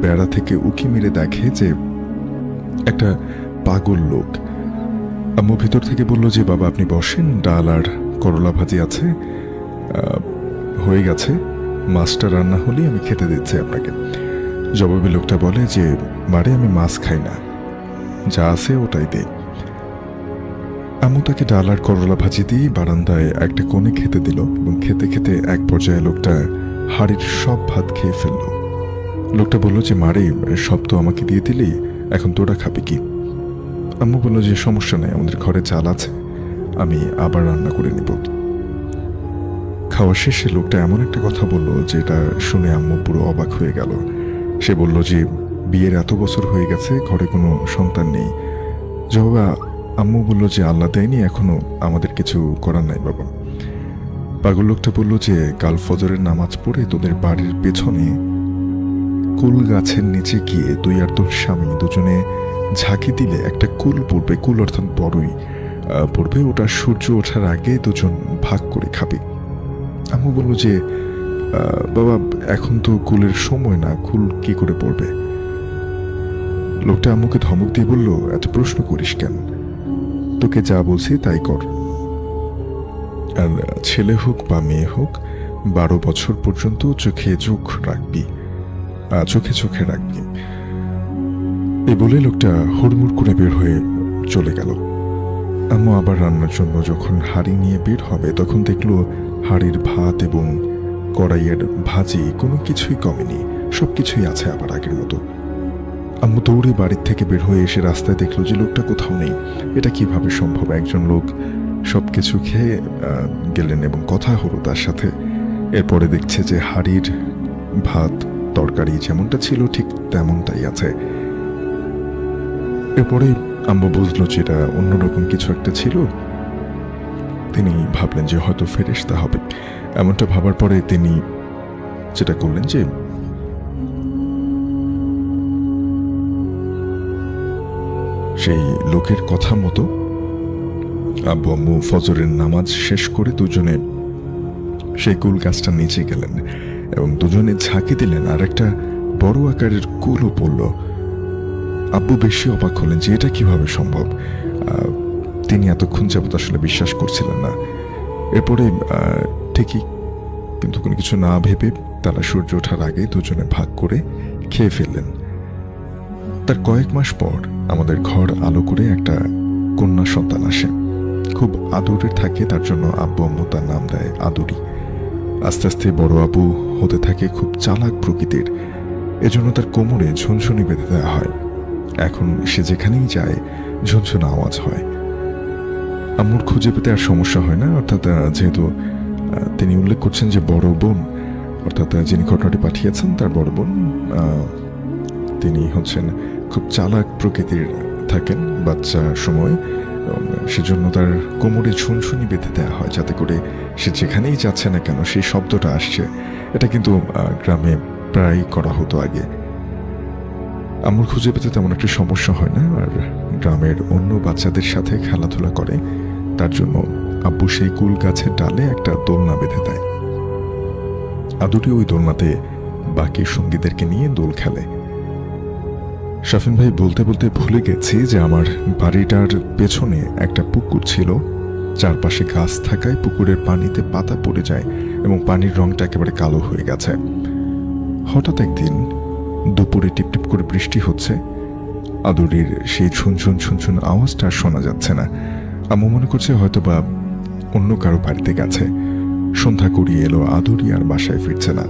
বেড়া থেকে উকি মেরে দেখে যে একটা পাগল লোক। আম্মু ভিতর থেকে বলল যে, বাবা আপনি বসেন, ডাল আর করলা ভাজি আছে, হয়ে গেছে, মাছটা রান্না হলেই আমি খেতে দিচ্ছি আপনাকে। জবাবে লোকটা বলে যে, মারে আমি মাছ খাই না, যা আছে ওটাই দে। আম্মু তাকে ডাল আর করলা ভাজি দিয়ে বারান্দায় একটা কোণে খেতে দিল, এবং খেতে খেতে এক পর্যায়ে লোকটা হাড়ির সব ভাত খেয়ে ফেলল। লোকটা বলল যে, মারে সব তো আমাকে দিয়ে দিলি, এখন তোরা খাবি কি? আম্মু বলল যে, সমস্যা নেই, আমাদের ঘরে চাল আছে, আমি আবার রান্না করে নিব। খাওয়া শেষে লোকটা এমন একটা কথা বলল, যেটা শুনে আম্মু পুরো অবাক হয়ে গেল। সে বলল যে, বিয়ের এত বছর হয়ে গেছে, ঘরে কোনো সন্তান নেই। জবাবে আম্মু বলল যে, আল্লাহ দেয়নি, এখনো আমাদের কিছু করার নাই বাবা। পাগল লোকটা বলল যে, কাল ফজরের নামাজ পড়ে তোদের বাড়ির পেছনে কুল গাছের নিচে গিয়ে তুই আর তোর স্বামী দুজনে ঝাঁকি দিলে একটা কুল পড়বে, কুল অর্থাৎ বড়ই পড়বে, ওটা সূর্য ওঠার আগে দুজন ভাগ করে খাবি। আম্মু বলল যে, বাবা এখন তো কুলের সময় না, কুল কি করে পড়বে? লোকটা আম্মুকে ধমক দিয়ে বলল, এত প্রশ্ন করিস কেন, তোকে যা বলছি তাই কর। আর ছেলে হোক বা মেয়ে হোক, 12 বছর পর্যন্ত চোখে চোখে রাখবি। এই বলে লোকটা হুড়মুড় করে বের হয়ে চলে গেল। আম্মু আবার রান্নার জন্য যখন হাঁড়ি নিয়ে বের হবে, তখন দেখলো হাঁড়ির ভাত এবং কড়াইয়ের ভাজি কোনো কিছুই কমেনি, সবকিছুই আছে আবার আগের মতো। আম্মু দৌড়ে বাড়ির থেকে বের হয়ে এসে রাস্তায় দেখলো যে লোকটা কোথাও নেই। এটা কিভাবে সম্ভব? একজন লোক সবকিছু খেয়ে গেলেন এবং কথা হলো তার সাথে। এরপরে দেখছে যে হাঁড়ির ভাত তরকারি যেমনটা ছিল ঠিক তেমনটাই আছে। এরপরে আম্মু বুঝলো যে এটা অন্যরকম কিছু একটা ছিল। তিনি ভাবলেন যে হয়তো ফেরেশতা হবে। এমনটা ভাবার পরে তিনি যেটা করলেন যে সেই লোকের কথা মতো আব্বু আম্মু ফজরের নামাজ শেষ করে দুজনে সেই কুল গাছটা নিচে গেলেন এবং দুজনে ঝাঁকি দিলেন, আর একটা বড় আকারের কুলও পড়ল। আব্বু বেশি অবাক হলেন যে এটা কিভাবে সম্ভব। তিনি এতক্ষণ যাবত আসলে বিশ্বাস করছিলেন না। এরপরে ঠিকই কিন্তু কোনো কিছু না ভেবে তারা সূর্য ওঠার আগে দুজনে ভাগ করে খেয়ে ফেললেন। তার কয়েক মাস পর আমাদের ঘর আলো করে একটা কন্যা সন্তান আসে। খুব আদরের থাকে, তার জন্য আব্বু আম্মু তার নাম দেয় আদুরি। আস্তে আস্তে বড় আব্বু হতে থাকে খুব চালাক প্রকৃতির, এজন্য তার কোমরে ঝুনঝুনি বেঁধে দেওয়া হয়। এখন সে যেখানেই যায় ঝুনঝুন আওয়াজ হয়। আম্মুর খুঁজে পেতে আর সমস্যা হয় না, অর্থাৎ যেহেতু তিনি উল্লেখ করছেন যে বড় বোন, অর্থাৎ যিনি ঘটনাটি পাঠিয়েছেন তার বড় বোন, তিনি হচ্ছেন খুব চালাক প্রকৃতির থাকেন বাচ্চা সময়, সেজন্য তার কোমরে ঝুনঝুনি বেঁধে দেওয়া হয় যাতে করে সে যেখানেই যাচ্ছে না কেন সেই শব্দটা আসছে। এটা কিন্তু গ্রামে প্রায় করা হতো আগে। আম্মুর খুঁজে পেতে তেমন একটা সমস্যা হয় না, আর গ্রামের অন্য বাচ্চাদের সাথে খেলাধুলা করে, তার জন্য আব্বু সেই কুল গাছের ডালে একটা দোলনা বেঁধে দেয়। আদুরি ওই দোলনাতে বাকি সঙ্গীদেরকে নিয়ে দোল খেলে। শাফিন ভাই বলতে বলতে ভুলে গেছি যে আমার বাড়িটার পেছনে একটা পুকুর ছিল। চারপাশে গাছ থাকায় পুকুরের পানিতে পাতা পড়ে যায় এবং পানির রংটা একেবারে কালো হয়ে গেছে। হঠাৎ একদিন দুপুরে টিপটিপ করে বৃষ্টি হচ্ছে। আদুরির সেই ঝুনঝুন ঝুনঝুন আওয়াজটা আর শোনা যাচ্ছে না। আম্মু মনে করছে হয়তো বা অন্য কারো বাড়িতে গেছে। সন্ধ্যা গড়িয়ে এলো, আদুরি আর বাসায় ফিরছে না।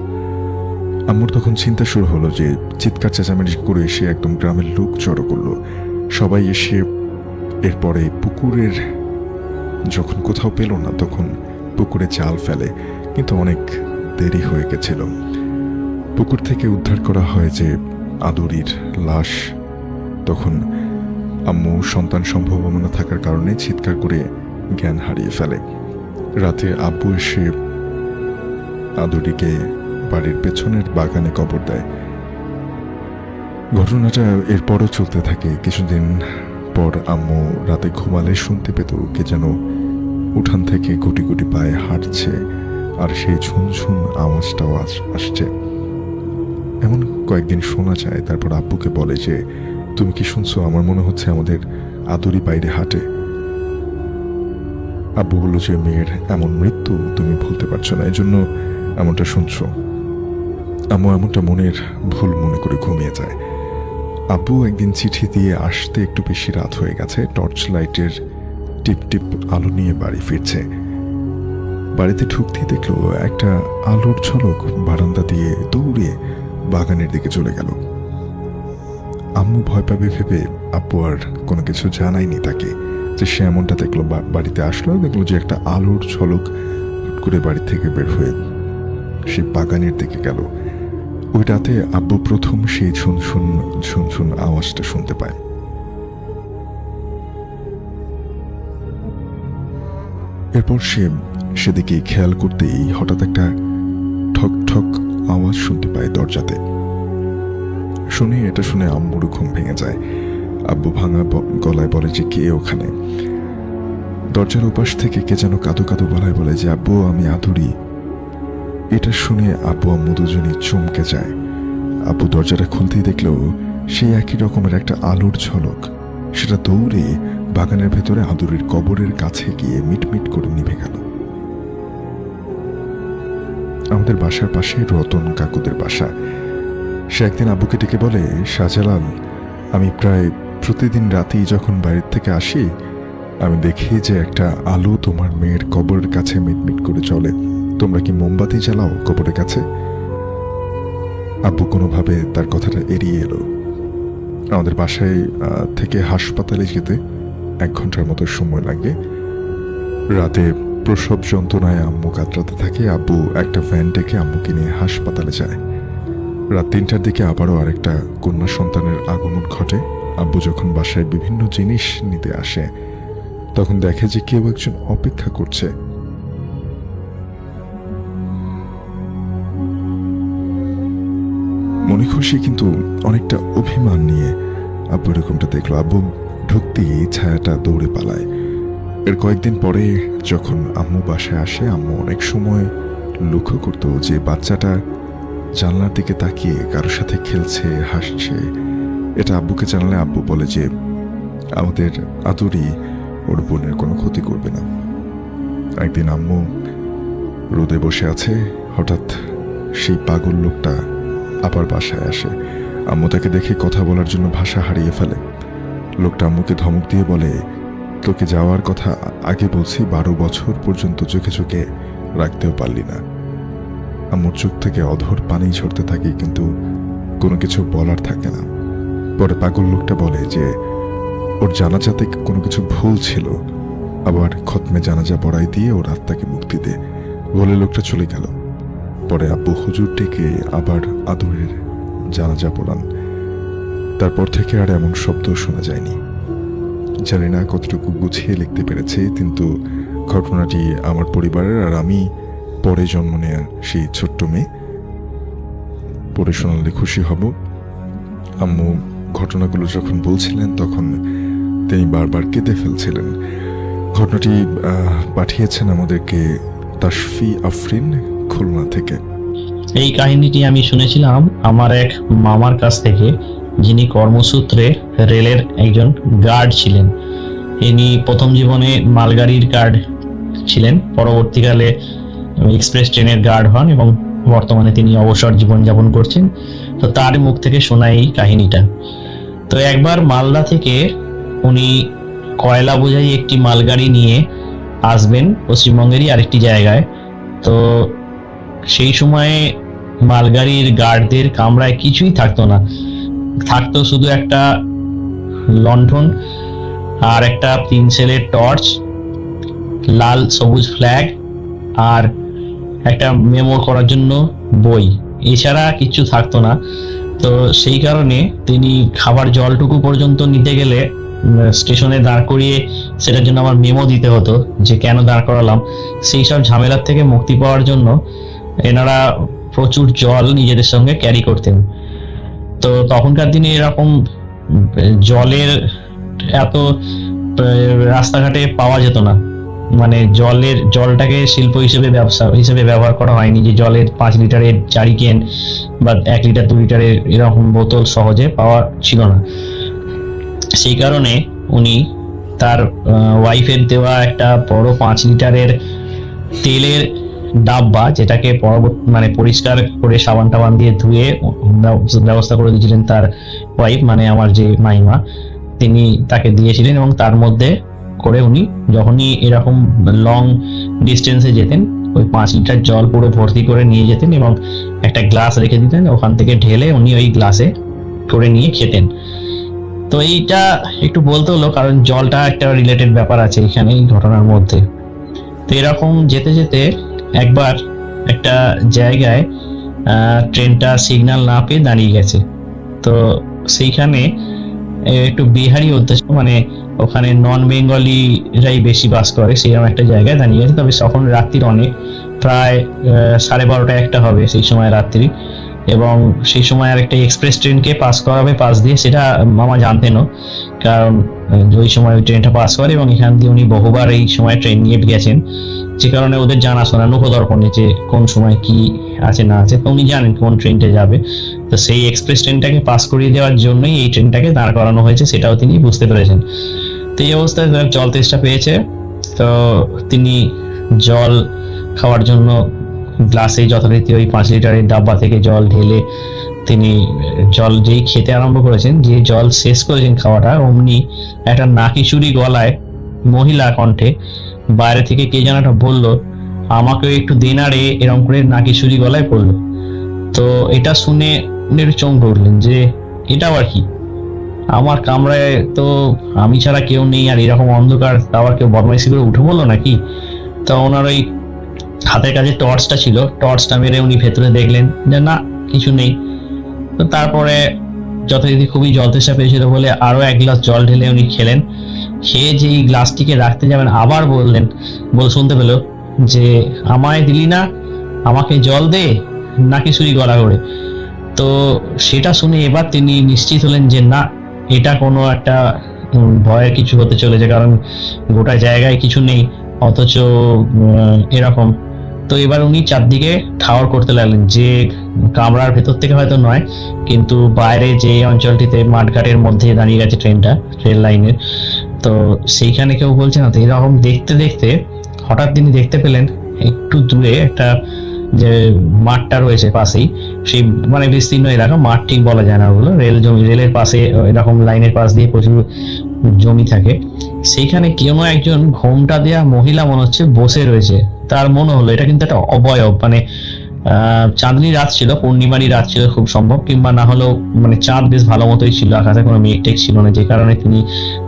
আম্মুর তখন চিন্তা শুরু হলো যে চিৎকার চেঁচামেচি করে এসে একদম গ্রামের লোক জড়ো করলো। সবাই এসে এরপরে পুকুরের যখন কোথাও পেল না তখন পুকুরে জাল ফেলে, কিন্তু অনেক দেরি হয়ে গেছিল। পুকুর থেকে উদ্ধার করা হয় যে আদুরির লাশ। তখন আম্মু সন্তান সম্ভাবনা থাকার কারণে চিৎকার করে জ্ঞান হারিয়ে ফেলে। রাতে আব্বু এসে আদুরিকে বাড়ির পেছনের বাগানে কবর দেয়। ঘটনাটা এরপরও চলতে থাকে। কিছুদিন পর আম্মু রাতে ঘুমালে শুনতে পেত কে যেন উঠান থেকে গুটি গুটি পায়ে হাঁটছে, আর সেই ঝুনঝুন আওয়াজটাও আসছে। এমন কয়েকদিন শোনা যায়। তারপর আব্বুকে বলে যে তুমি কি শুনছো? আমার মনে হচ্ছে আমাদের আদুরি বাইরে হাঁটে। আব্বু বলল যে মেয়ের এমন মৃত্যু তুমি ভুলতে পারছো না, এজন্য এমনটা শুনছো। আম্মু এমনটা মনের ভুল মনে করে ঘুমিয়ে যায়। আব্বু একদিন চিঠি দিয়ে আসতে একটু বেশি রাত হয়ে গেছে। টর্চ লাইটের টিপ টিপ আলো নিয়ে বাড়ি ফিরছে। বাড়িতে ঢুকতেই দেখলো একটা আলোর ঝলক বারান্দা দিয়ে দৌড়ে বাগানের দিকে চলে গেল। আম্মু ভয় পাবে ভেবে আব্বু আর কোনো কিছু জানায়নি তাকে যে সে এমনটা দেখলো। বাড়িতে আসলো, দেখলো যে একটা আলোর ঝলক করে বাড়ি থেকে বের হয়ে সে বাগানের দিকে গেল। ওই রাতে আব্বু প্রথম সেই ঝুনঝুন ঝুনঝুন আওয়াজটা শুনতে পায়। এরপর সেদিকে খেয়াল করতেই হঠাৎ একটা ঠক ঠক আওয়াজ শুনতে পায় দরজাতে। এটা শুনে আম্মুর ঘুম ভেঙে যায়। আব্বু ভাঙা গলায় বলে যে কে ওখানে। দরজার ওপাশ থেকে কে যেন কাঁদো কাঁদো গলায় বলে যে আব্বু আমি আদুরি। এটা শুনে আব্বু আম্মু দুজনই চমকে যায়। আব্বু দরজাটা খুলতেই দেখলো সেই একই রকমের একটা আলোর ঝলক। সেটা দৌড়ে বাগানের ভেতরে আদুরির কবরের কাছে গিয়ে মিটমিট করে নিভে গেল। আমাদের বাসার পাশে রতন কাকুদের বাসা। সে একদিন আব্বুকে ডেকে বলে, শাহজালাল, আমি প্রায় প্রতিদিন রাতেই যখন বাইরের থেকে আসি আমি দেখি যে একটা আলো তোমার মেয়ের কবরের কাছে মিটমিট করে চলে। তোমরা কি মোমবাতি জ্বালাও কবরের কাছে? আব্বু কোনোভাবে তার কথাটা এড়িয়ে এলো। আমাদের বাসায় থেকে হাসপাতালে যেতে 1 ঘন্টার মতো সময় লাগে। রাতে প্রসব যন্ত্রণায় আম্মু কাতরাতে থাকে। আব্বু একটা ভ্যান ডেকে আম্মুকে নিয়ে হাসপাতালে যায়। রাত 3টার দিকে আবারও আরেকটা কন্যা সন্তানের আগমন ঘটে। আব্বু যখন বাসায় বিভিন্ন জিনিস নিতে আসে তখন দেখে যে কেউ একজন অপেক্ষা করছে। মনে খুশি কিন্তু অনেকটা অভিমান নিয়ে আব্বু এরকমটা দেখলো। আব্বু ঢুকতেই এই ছায়াটা দৌড়ে পালায়। এর কয়েকদিন পরে যখন আম্মু বাসায় আসে, আম্মু অনেক সময় লক্ষ্য করতো যে বাচ্চাটা জানলার দিকে তাকিয়ে কারোর সাথে খেলছে, হাসছে। এটা আব্বুকে জানালে আব্বু বলে যে আমাদের আদুরি ওর বোনের কোনো ক্ষতি করবে না। একদিন আম্মু রোদে বসে আছে, হঠাৎ সেই পাগল লোকটা আবার বাসায় আসে। আম্মু তাকে দেখে কথা বলার জন্য ভাষা হারিয়ে ফেলে। লোকটা আম্মুকে ধমক দিয়ে বলে, তোকে যাওয়ার কথা আগে বলছি, 12 বছর পর্যন্ত চোখে চোখে রাখতেও পারলি না। আম্মুর চোখ থেকে অধর পানি ঝরতে থাকে, কিন্তু কোনো কিছু বলার থাকে না। পরে পাগল লোকটা বলে যে ওর জানাজাতে কোনো কিছু ভুল ছিল, আবার খতমে জানাজা পড়াই দিয়ে ওর আত্মাকে মুক্তি দে বলে লোকটা চলে গেল। পরে আব্বু হুজুর ডেকে আবার আদরের জানাজা পড়ান। তারপর থেকে আর এমন শব্দ শোনা যায়নি। জানি না কতটুকু গুছিয়ে লিখতে পেরেছে, কিন্তু ঘটনাটি আমার পরিবারের আর আমি পরে জন্ম নেয়া সেই ছোট্ট মেয়ে পড়ে শোনালে খুশি হব। আম্মু ঘটনাগুলো যখন বলছিলেন তখন তিনি বারবার কেঁদে ফেলছিলেন। ঘটনাটি পাঠিয়েছেন আমাদেরকে তাশফি আফরিন, খুলনা থেকে। এই কাহিনীটি আমি শুনেছিলাম আমার এক মামার কাছ থেকে, যিনি কর্মসূত্রে রেলের একজন গার্ড ছিলেন। ইনি প্রথম জীবনে মালগাড়ির গার্ড ছিলেন, পরবর্তীকালে এক্সপ্রেস ট্রেনের গার্ড হন এবং বর্তমানে তিনি অবসর জীবনযাপন করছেন। তো তার মুখ থেকে শোনা এই কাহিনীটা। তো একবার মালদা থেকে উনি কয়লা বোঝাই একটি মালগাড়ি নিয়ে আসবেন পশ্চিমবঙ্গেরই আরেকটি জায়গায়। তো সেই সময়ে মালগাড়ির গার্ডদের কামরায় কিছুই থাকতো না, থাকতো শুধু একটা লণ্ঠন আর একটা পেন্সিলের টর্চ, লাল সবুজ ফ্ল্যাগ আর একটা মেমো করার জন্য বই, এছাড়া কিছু থাকতো না। তো সেই কারণে তিনি খাবার জলটুকু পর্যন্ত নিতে গেলে স্টেশনে দাঁড় করিয়ে সেটার জন্য আমার মেমো দিতে হতো যে কেন দাঁড় করালাম। সেই সব ঝামেলার থেকে মুক্তি পাওয়ার জন্য এনারা প্রচুর জল নিজেদের সঙ্গে ক্যারি করতেন। তো তখনকার দিনে এরকম জলের এত রাস্তাঘাটে পাওয়া যেত না, মানে জলটাকে শিল্প হিসেবে ব্যবসা হিসেবে ব্যবহার করা হয়নি যে জলের 5 লিটারের জারিকেন বা 1 লিটার 2 লিটারের এরকম বোতল সহজে পাওয়া ছিল না। সেই কারণে উনি তার ওয়াইফের দেওয়া একটা বড় 5 লিটারের তেলের ডাব্বা, যেটাকে মানে পরিষ্কার করে সাবান টাবান দিয়ে ধুয়ে ব্যবস্থা করে দিয়েছিলেন তার ওয়াইফ, মানে আমার যে মাইমা, তিনি তাকে দিয়েছিলেন। এবং তার মধ্যে করে উনি যখনই এরকম লং ডিস্টেন্সে যেতেন ওই 5 লিটার জল পুরো ভর্তি করে নিয়ে যেতেন এবং একটা গ্লাস রেখে দিতেন, ওখান থেকে ঢেলে উনি ওই গ্লাসে করে নিয়ে খেতেন। তো এইটা একটু বলতে হলো কারণ জলটা একটা রিলেটেড ব্যাপার আছে এখানে এই ঘটনার মধ্যে। তো এরকম যেতে যেতে একবার একটা জায়গায় ট্রেনটা সিগন্যাল না পেয়ে দাঁড়িয়ে গেছে। তো সেইখানে একটু বিহারি অধ্যক্ষ, মানে ওখানে নন বেঙ্গলিরাই বেশি বাস করে, সেরকম একটা জায়গায় দাঁড়িয়ে গেছে। তবে তখন রাত্রির অনেক, প্রায় 12:30 একটা হবে সেই সময় রাত্রি। এবং সেই সময় আর একটা এক্সপ্রেস ট্রেনকে পাস করাবে পাশ দিয়ে, সেটা মামা জানতেনও, কারণ ওই সময় ওই ট্রেনটা পাস করে এবং এখান দিয়ে উনি বহুবার এই সময় ট্রেন নিয়ে গেছেন, যে কারণে ওদের জানাশোনা লোকদর্পণে যে কোন সময় কি আছে না আছে, তো উনি জানেন কোন ট্রেনটা যাবে। তো সেই এক্সপ্রেস ট্রেনটাকে পাস করিয়ে দেওয়ার জন্যই এই ট্রেনটাকে দাঁড় করানো হয়েছে, সেটাও তিনি বুঝতে পেরেছেন। তো এই অবস্থায় জল তেষ্টা পেয়েছে, তো তিনি জল খাওয়ার জন্য গ্লাসে যথারীতি ওই 5 লিটারের ডাব্বা থেকে জল ঢেলে তিনি জল যেই খেতে আরম্ভ করেছেন, যে জল শেষ করেছেন খাওয়াটা, অমনি একটা নাকিচুরি গলায় মহিলা কণ্ঠে বাইরে থেকে কে যেন একটা বললো, আমাকেও একটু দে না রে, এরকম করে নাকিচুরি গলায় পড়লো। তো এটা শুনে উনি একটু চমকে উঠলেন যে এটা আবার কি, আমার কামরায় তো আমি ছাড়া কেউ নেই, আর এরকম অন্ধকার আবার কেউ বদমাইশি করে উঠে বললো নাকি। তো ওনার ওই হাতের কাছে টর্চটা ছিল, টর্চটা মেরে উনি ভেতরে দেখলেন যে না কিছু নেই। তো তারপরে যথারীতি খুবই জল তেষ্টা পেয়েছিল বলে আরো 1 গ্লাস জল ঢেলে উনি খেলেন। খেয়ে যেই গ্লাসটিকে রাখতে যাবেন আবার শুনতে পেল যে আমায় দিলি না, আমাকে জল দে, নাকি শুধু গলা করে। তো সেটা শুনে এবার তিনি নিশ্চিত হলেন যে না, এটা কোনো একটা ভয়ের কিছু হতে চলেছে, কারণ গোটা জায়গায় কিছু নেই, অথচ এরকম। তো এবার উনি চারদিকে ঠাওর করতে লাগলেন যে কামরার ভেতর থেকে হয়তো নয়, কিন্তু বাইরে যে অঞ্চলটিতে মাঠঘাটের মধ্যে দাঁড়িয়ে গেছে ট্রেনটা, রেল লাইনের, তো সেইখানে কেউ বলছে না। তো এরকম দেখতে দেখতে হঠাৎ তিনি দেখতে পেলেন একটু দূরে একটা যে মাঠটা রয়েছে পাশেই, সেই মানে বিস্তীর্ণ এলাকা, মাঠ ঠিক বলা যায় না, ওগুলো রেলের পাশে এরকম লাইনের পাশ দিয়ে প্রচুর জমি থাকে। সেইখানে কেউ একজন ঘোমটা দেয়া মহিলা মনে হচ্ছে বসে রয়েছে। তার মনে হলো এটা কিন্তু একটা অবয়ব, মানে চাঁদনি রাত ছিল, পূর্ণিমারই রাত ছিল খুব সম্ভব, কিংবা না হলেও মানে চাঁদ বেশ ভালো মতোই ছিল, আকাশে কোনো মেঘ টেক ছিল না, যে কারণে তিনি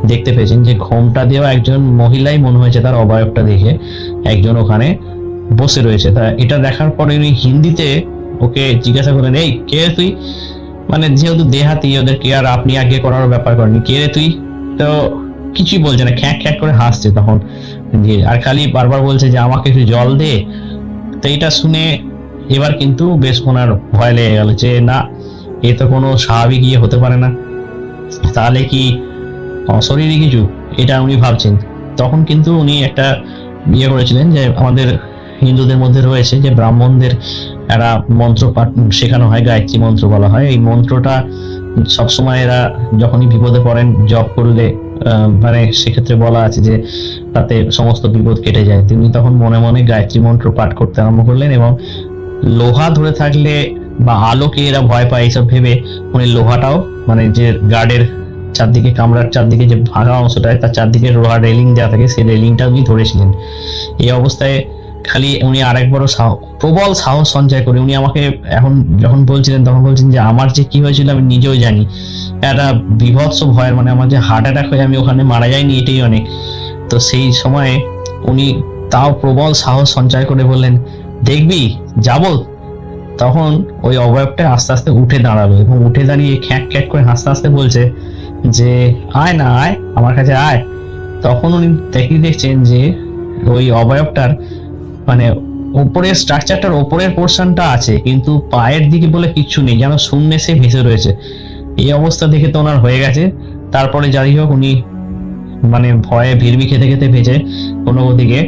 দেখতে পেয়েছেন যে ঘোমটা দেওয়া একজন মহিলাই মনে হয়েছে তার অবয়বটা দেখে একজন ওখানে বসে রয়েছে। তা এটা দেখার পরে উনি হিন্দিতে ওকে জিজ্ঞাসা করলেন, এই কে তুই? মানে যেহেতু দেহাতি, ওদেরকে আর আপনি আগে করার ব্যাপার করেনি, কে রে তুই? তো কিছুই বলছে না, খ্যাঁক খ্যাঁক করে হাসছে তখন, আর খালি বারবার বলছে যে আমাকে একটু জল দে। তো এটা শুনে এবার কিন্তু বেশ ওনার ভয় লেগে গেল যে না, এ তো কোনো স্বাভাবিক ইয়ে হতে পারে না, তাহলে কি অশরীরী কিছু, এটা উনি ভাবছেন। তখন কিন্তু উনি একটা ইয়ে করেছিলেন যে আমাদের হিন্দুদের মধ্যে রয়েছে যে ব্রাহ্মণদের একটা মন্ত্র পাঠ শেখানো হয়, গায়ত্রী মন্ত্র বলা হয়। এই মন্ত্রটা সবসময় এরা যখনই বিপদে পড়েন জপ করলে মানে সেক্ষেত্রে বলা আছে যে তাতে সমস্ত বিপদ কেটে যায়। তিনি তখন মনে মনে গায়ত্রী মন্ত্র পাঠ করতে আরম্ভ করলেন, এবং লোহা ধরে থাকলে বা আলোকে এরা ভয় পায় এইসব ভেবে উনি লোহাটাও, মানে যে গার্ডের চারদিকে, কামরার চারদিকে যে ভাঙা অংশটা, তার চারদিকে লোহার রেলিং দেওয়া থাকে, সেই রেলিংটা উনি ধরেছিলেন। এই অবস্থায় খালি উনি আরেকবারও প্রবল সাহস সঞ্চয় করে উনি আমাকে এখন যখন বলছিলেন তখন বলছেন যে আমার যে কি হয়েছিল আমি নিজেও জানি, একটা বিভৎস ভয়ের, মানে আমার যে হার্ট অ্যাটাক হয়ে আমি ওখানে মারা যাইনি এটাই অনেক। তো সেই সময়ে উনি তাও প্রবল সাহস সঞ্চয় করে বললেন, দেখবি যাবো। তখন ওই অবয়বটা আস্তে আস্তে উঠে দাঁড়ালো, এবং উঠে দাঁড়িয়ে খ্যাঁক খ্যাঁক করে হাসতে হাসতে বলছে যে আয় না, আয় আমার কাছে আয়। তখন উনি দেখছেন যে ওই অবয়বটার মানে উপরের স্ট্রাকচারটার উপরের পোর্শনটা আছে, কিন্তু পায়ের দিকে বলে কিচ্ছু নেই, যেন শূন্যে সে ভেসে রয়েছে। এই অবস্থা দেখে তো ওনার হয়ে গেছে। তারপরে যাই হোক উনি মানে ভয়ে ভিড়মি খেতে খেতে ভেজে কোনো দিকে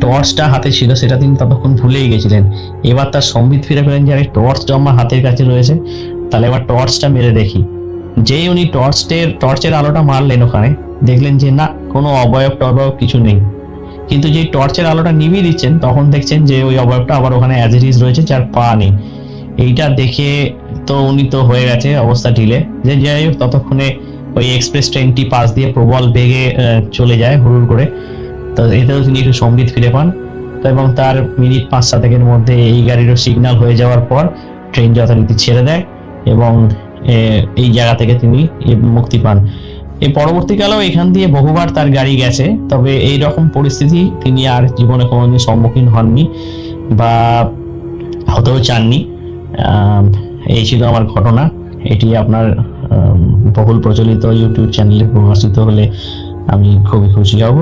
টর্চটা হাতে ছিল, সেটা তিনি ততক্ষণ ভুলেই গেছিলেন। এবার তার সম্বিত ফিরে পেলেন যে আরে টর্চটা আমার হাতের কাছে রয়েছে, তাহলে এবার টর্চটা মেরে দেখি। যেই উনি টর্চের আলোটা মারলেন, ওখানে দেখলেন যে না, কোনো অবয়ব টবয়ব কিছু নেই। কিন্তু যে টর্চের আলোটা নিভিয়ে দিচ্ছেন তখন দেখছেন যে ওই অবয়বটা আবার ওখানে অ্যাজ ইট ইজ রয়েছে, যার পা নেই। এইটা দেখে তো উনি তো হয়ে গেছে অবস্থা ঢিলে। যে যাই হোক ততক্ষণে ওই এক্সপ্রেস ট্রেনটি পাশ দিয়ে প্রবল বেগে চলে যায় হুড়ুর করে। তো এতেও তিনি একটু সম্বিত ফিরে পান। তো এবং তার মিনিট 5-7 মধ্যে এই গাড়িরও সিগন্যাল হয়ে যাওয়ার পর ট্রেন যথারীতি ছেড়ে দেয়, এবং এই জায়গা থেকে তিনি মুক্তি পান। এই পরবর্তীকালেও এখান দিয়ে বহুবার তার গাড়ি গেছে, তবে এই রকম পরিস্থিতি তিনি আর জীবনে কোনোদিন সম্মুখীন হননি বা হতেও চাননি। এই ছিল আমার ঘটনা। এটি আপনার বহুল প্রচলিত ইউটিউব চ্যানেলে প্রকাশিত হলে আমি খুবই খুশি হব।